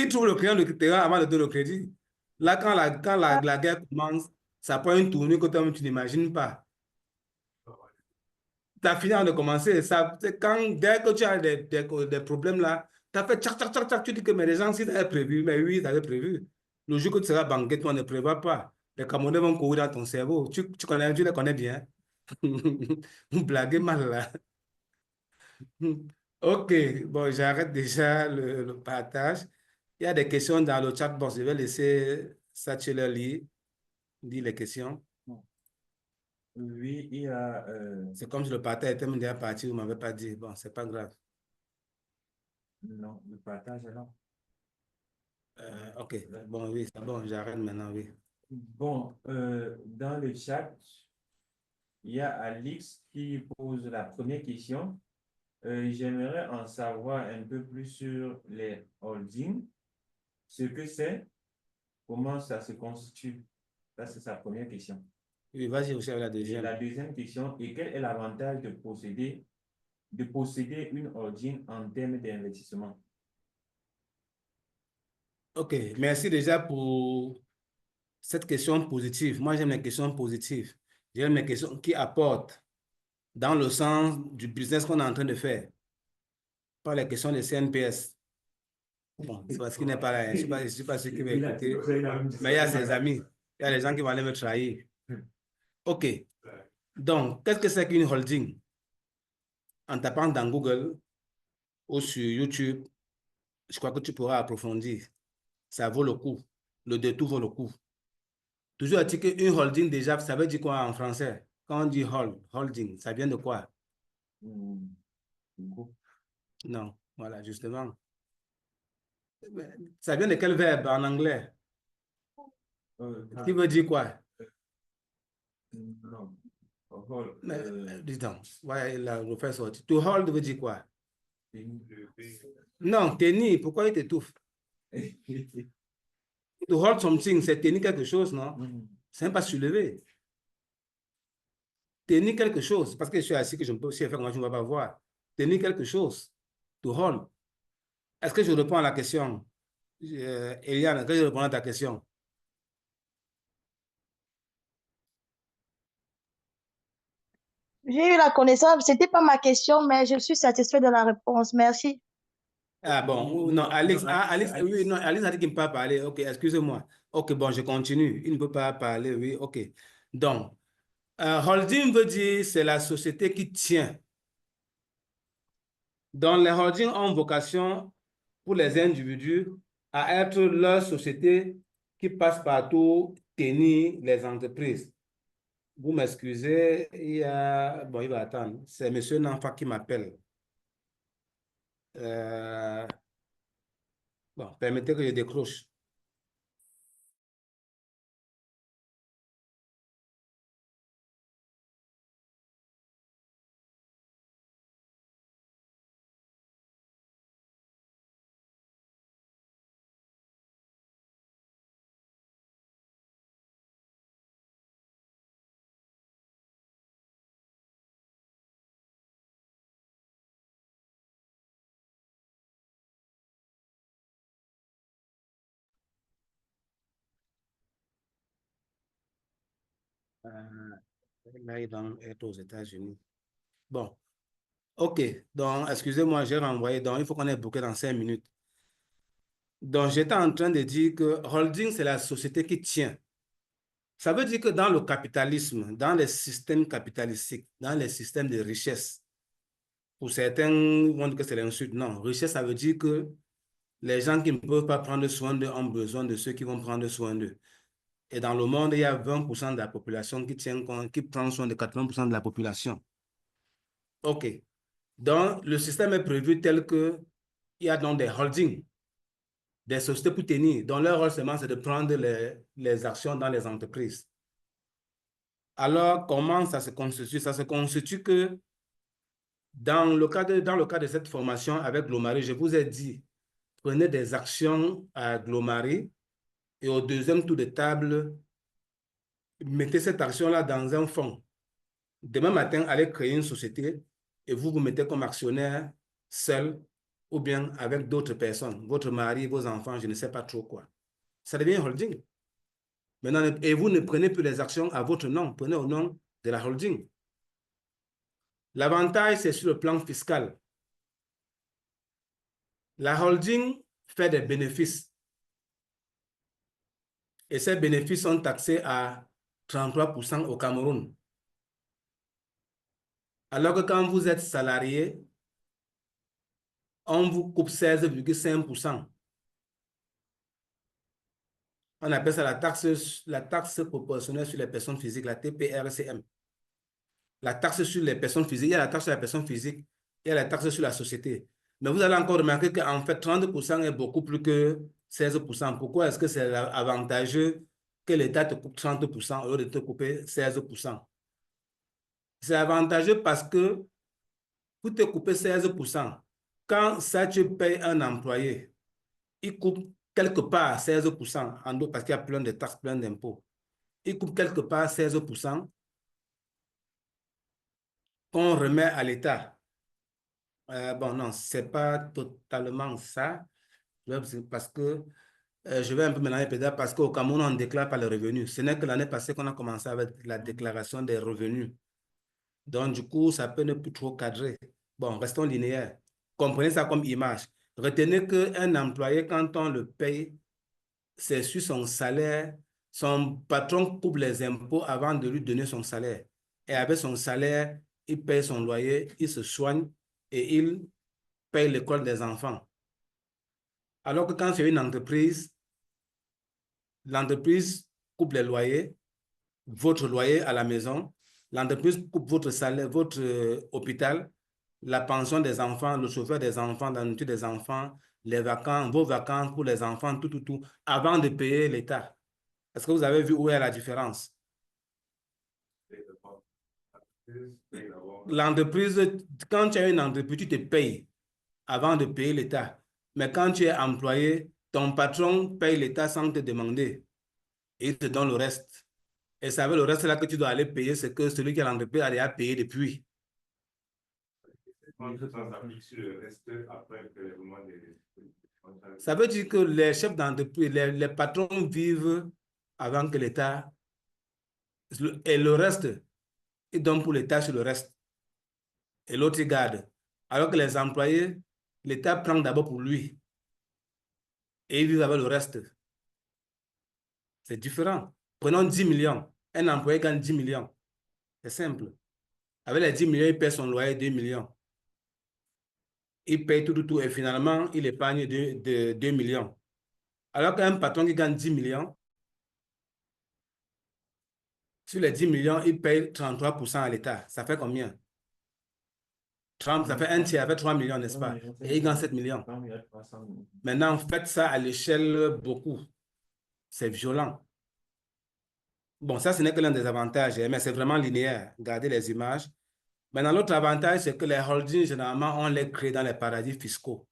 il trouve le client le terrain avant de donner le crédit. Là, quand la guerre commence, ça prend une tournure que toi-même tu n'imagines pas. Tu as fini de commencer. Dès que tu as des problèmes là, tu as fait tchac, tchac, tchac, tchac, tu dis que mais les gens, s'ils avaient prévu, mais oui, ils avaient prévu. Le jour que tu seras banqué, toi ne prévois pas. Les Camerounais vont courir dans ton cerveau. Tu les connais bien. Vous blaguez mal là. Ok, bon, j'arrête déjà le partage. Il y a des questions dans le chat. Bon, je vais laisser Satchela lire les questions. Oui, il y a... C'est comme si le partage était déjà parti, vous ne m'avez pas dit. Bon, c'est pas grave. Non, le partage, non. Ok, bon, oui, c'est bon, j'arrête maintenant, oui. Bon, dans le chat, il y a Alix qui pose la première question. J'aimerais en savoir un peu plus sur les holdings, ce que c'est, comment ça se constitue. Ça, c'est sa première question. Oui, vas-y aussi avec la Et deuxième. la deuxième question, et quel est l'avantage de posséder une holding en termes d'investissement? Ok, merci déjà pour cette question positive. Moi, j'aime les questions positives. J'aime les questions qui apportent dans le sens du business qu'on est en train de faire. Pas les questions des CNPS. Bon, c'est parce qu'il n'est pas là. Je ne suis pas sûr qu'il va écouter. Mais il y a ses amis. Il y a les gens qui vont aller me trahir. Ok. Donc, qu'est-ce que c'est qu'une holding? En tapant dans Google ou sur YouTube, je crois que tu pourras approfondir. Ça vaut le coup. Le détour vaut le coup. Toujours est-il qu'une holding, déjà, ça veut dire quoi en français? Quand on dit holding, ça vient de quoi? Non, voilà, justement. Ça vient de quel verbe en anglais? Qui veut dire quoi? Non. Dis donc, ouais, il a refait sortir. To hold veut dire quoi? Non, tenir. Pourquoi il t'étouffe? To hold something, c'est tenir quelque chose, non? C'est même pas soulever. Tenir quelque chose, parce que je suis assis, que je peux aussi faire comment je ne vais pas voir. Tenir quelque chose. To hold. Est-ce que je réponds à la question? Eliane, est-ce que je réponds à ta question? J'ai eu la connaissance, ce n'était pas ma question, mais je suis satisfait de la réponse. Merci. Ah bon, non, Alex, oui, non, Alex a dit qu'il ne peut pas parler. Ok, excusez-moi. Ok, bon, je continue. Il ne peut pas parler, oui, ok. Donc, holding veut dire c'est la société qui tient. Donc, les holdings ont vocation pour les individus à être leur société qui passe partout tenir les entreprises. Vous m'excusez, il y a... Bon, il va attendre. C'est M. Nanfa qui m'appelle. Bon, permettez que je décroche. Là, il va être aux États-Unis. Bon, ok. Donc, excusez-moi, j'ai renvoyé. Donc, il faut qu'on ait bouclé dans 5 minutes. Donc, j'étais en train de dire que holding, c'est la société qui tient. Ça veut dire que dans le capitalisme, dans les systèmes capitalistiques, dans les systèmes de richesse, pour certains, ils vont dire que c'est l'insulte. Non, richesse, ça veut dire que les gens qui ne peuvent pas prendre soin d'eux ont besoin de ceux qui vont prendre soin d'eux. Et dans le monde, il y a 20% de la population qui prend soin de 80% de la population. OK. Donc, le système est prévu tel que il y a donc des holdings, des sociétés pour tenir, dont leur rôle seulement, c'est de prendre les actions dans les entreprises. Alors, comment ça se constitue? Ça se constitue que dans le cas de cette formation avec Glomari, je vous ai dit, prenez des actions à Glomari et au deuxième tour de table, mettez cette action-là dans un fonds. Demain matin, allez créer une société et vous vous mettez comme actionnaire seul ou bien avec d'autres personnes, votre mari, vos enfants, je ne sais pas trop quoi. Ça devient holding. Maintenant, et vous ne prenez plus les actions à votre nom, prenez au nom de la holding. L'avantage, c'est sur le plan fiscal. La holding fait des bénéfices. Et ces bénéfices sont taxés à 33% au Cameroun. Alors que quand vous êtes salarié, on vous coupe 16,5%. On appelle ça la taxe proportionnelle sur les personnes physiques, la TPRCM. La taxe sur les personnes physiques, il y a la taxe sur la personne physique, il y a la taxe sur la société. Mais vous allez encore remarquer qu'en fait, 30% est beaucoup plus que 16%. Pourquoi est-ce que c'est avantageux que l'État te coupe 30% au lieu de te couper 16%? C'est avantageux parce que vous te coupez 16%. Quand ça, tu payes un employé, il coupe quelque part 16%, en d'autres, parce qu'il y a plein de taxes, plein d'impôts. Il coupe quelque part 16% qu'on remet à l'État. Bon, non, ce n'est pas totalement ça, parce que je vais un peu mélanger peut-être parce qu'au Cameroun, on ne déclare pas les revenus. Ce n'est que l'année passée qu'on a commencé avec la déclaration des revenus. Donc, du coup, ça peut ne plus trop cadrer. Bon, restons linéaires. Comprenez ça comme image. Retenez qu'un employé, quand on le paye, c'est sur son salaire. Son patron coupe les impôts avant de lui donner son salaire. Et avec son salaire, il paye son loyer, il se soigne et il paye l'école des enfants. Alors que quand c'est une entreprise, l'entreprise coupe les loyers, votre loyer à la maison, l'entreprise coupe votre salaire, votre hôpital, la pension des enfants, le chauffeur des enfants, la nourriture des enfants, les vacances, vos vacances pour les enfants, tout, avant de payer l'État. Est-ce que vous avez vu où est la différence? L'entreprise, quand tu as une entreprise, tu te payes avant de payer l'État. Mais quand tu es employé, ton patron paye l'État sans te demander. Et il te donne le reste. Et ça veut le reste là que tu dois aller payer, c'est que celui qui a l'entreprise a déjà payé depuis. Ça veut dire que les chefs d'entreprise, les patrons vivent avant que l'État... Et le reste, ils donnent pour l'État sur le reste. Et l'autre, il garde. Alors que les employés, l'État prend d'abord pour lui. Et ils vivent avec le reste. C'est différent. Prenons 10 millions. Un employé gagne 10 millions. C'est simple. Avec les 10 millions, il paie son loyer 2 millions. Il paye tout. Et finalement, il épargne 2 millions. Alors qu'un patron qui gagne 10 millions, sur les 10 millions, il paye 33% à l'État. Ça fait combien? Ça fait un tiers, ça fait 3 millions, n'est-ce pas? Et il gagne 7 millions. Maintenant, faites ça à l'échelle beaucoup. C'est violent. Bon, ça, ce n'est que l'un des avantages, mais c'est vraiment linéaire. Regardez les images. Maintenant, l'autre avantage, c'est que les holdings, généralement, on les crée dans les paradis fiscaux.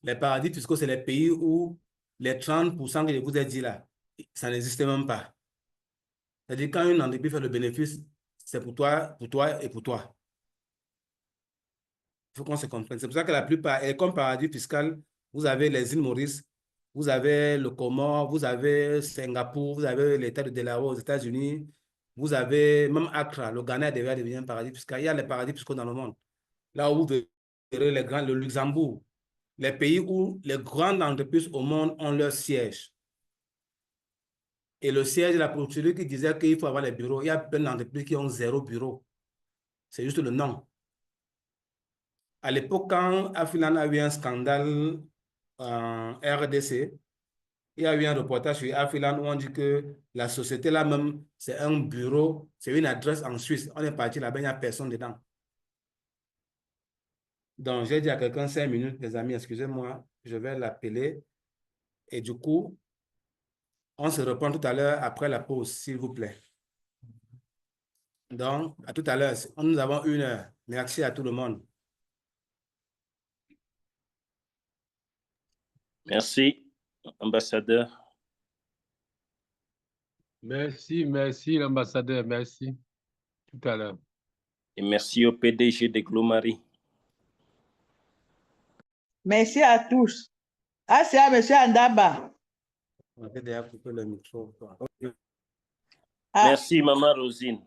Les paradis fiscaux, c'est les pays où les 30% que je vous ai dit là, ça n'existe même pas. C'est-à-dire, quand une entreprise fait le bénéfice, c'est pour toi et pour toi. Il faut qu'on se comprenne. C'est pour ça que la plupart, et comme paradis fiscal, vous avez les îles Maurice, vous avez le Comore, vous avez Singapour, vous avez l'État de Delaware aux États-Unis, vous avez même Accra, le Ghana devrait devenir un paradis fiscal. Il y a les paradis fiscaux dans le monde. Là où vous verrez les grands, le Luxembourg, les pays où les grandes entreprises au monde ont leur siège. Et le siège, la procédure qui disait qu'il faut avoir les bureaux, il y a plein d'entreprises qui ont 0 bureau. C'est juste le nom. À l'époque, quand Afilan a eu un scandale en RDC, il y a eu un reportage sur Afilan où on dit que la société là-même, c'est un bureau, c'est une adresse en Suisse. On est parti là-bas, il n'y a personne dedans. Donc, j'ai dit à quelqu'un 5 minutes, les amis, excusez-moi, je vais l'appeler. Et du coup, on se reprend tout à l'heure après la pause, s'il vous plaît. Donc, à tout à l'heure. Nous avons 1 heure. Merci à tout le monde. Merci, ambassadeur. Merci, merci, l'ambassadeur. Merci. Tout à l'heure. Et merci au PDG de Glomari. Merci à tous. Ah, c'est à M. Andaba. On va déjà couper le micro. Merci, Maman Rosine.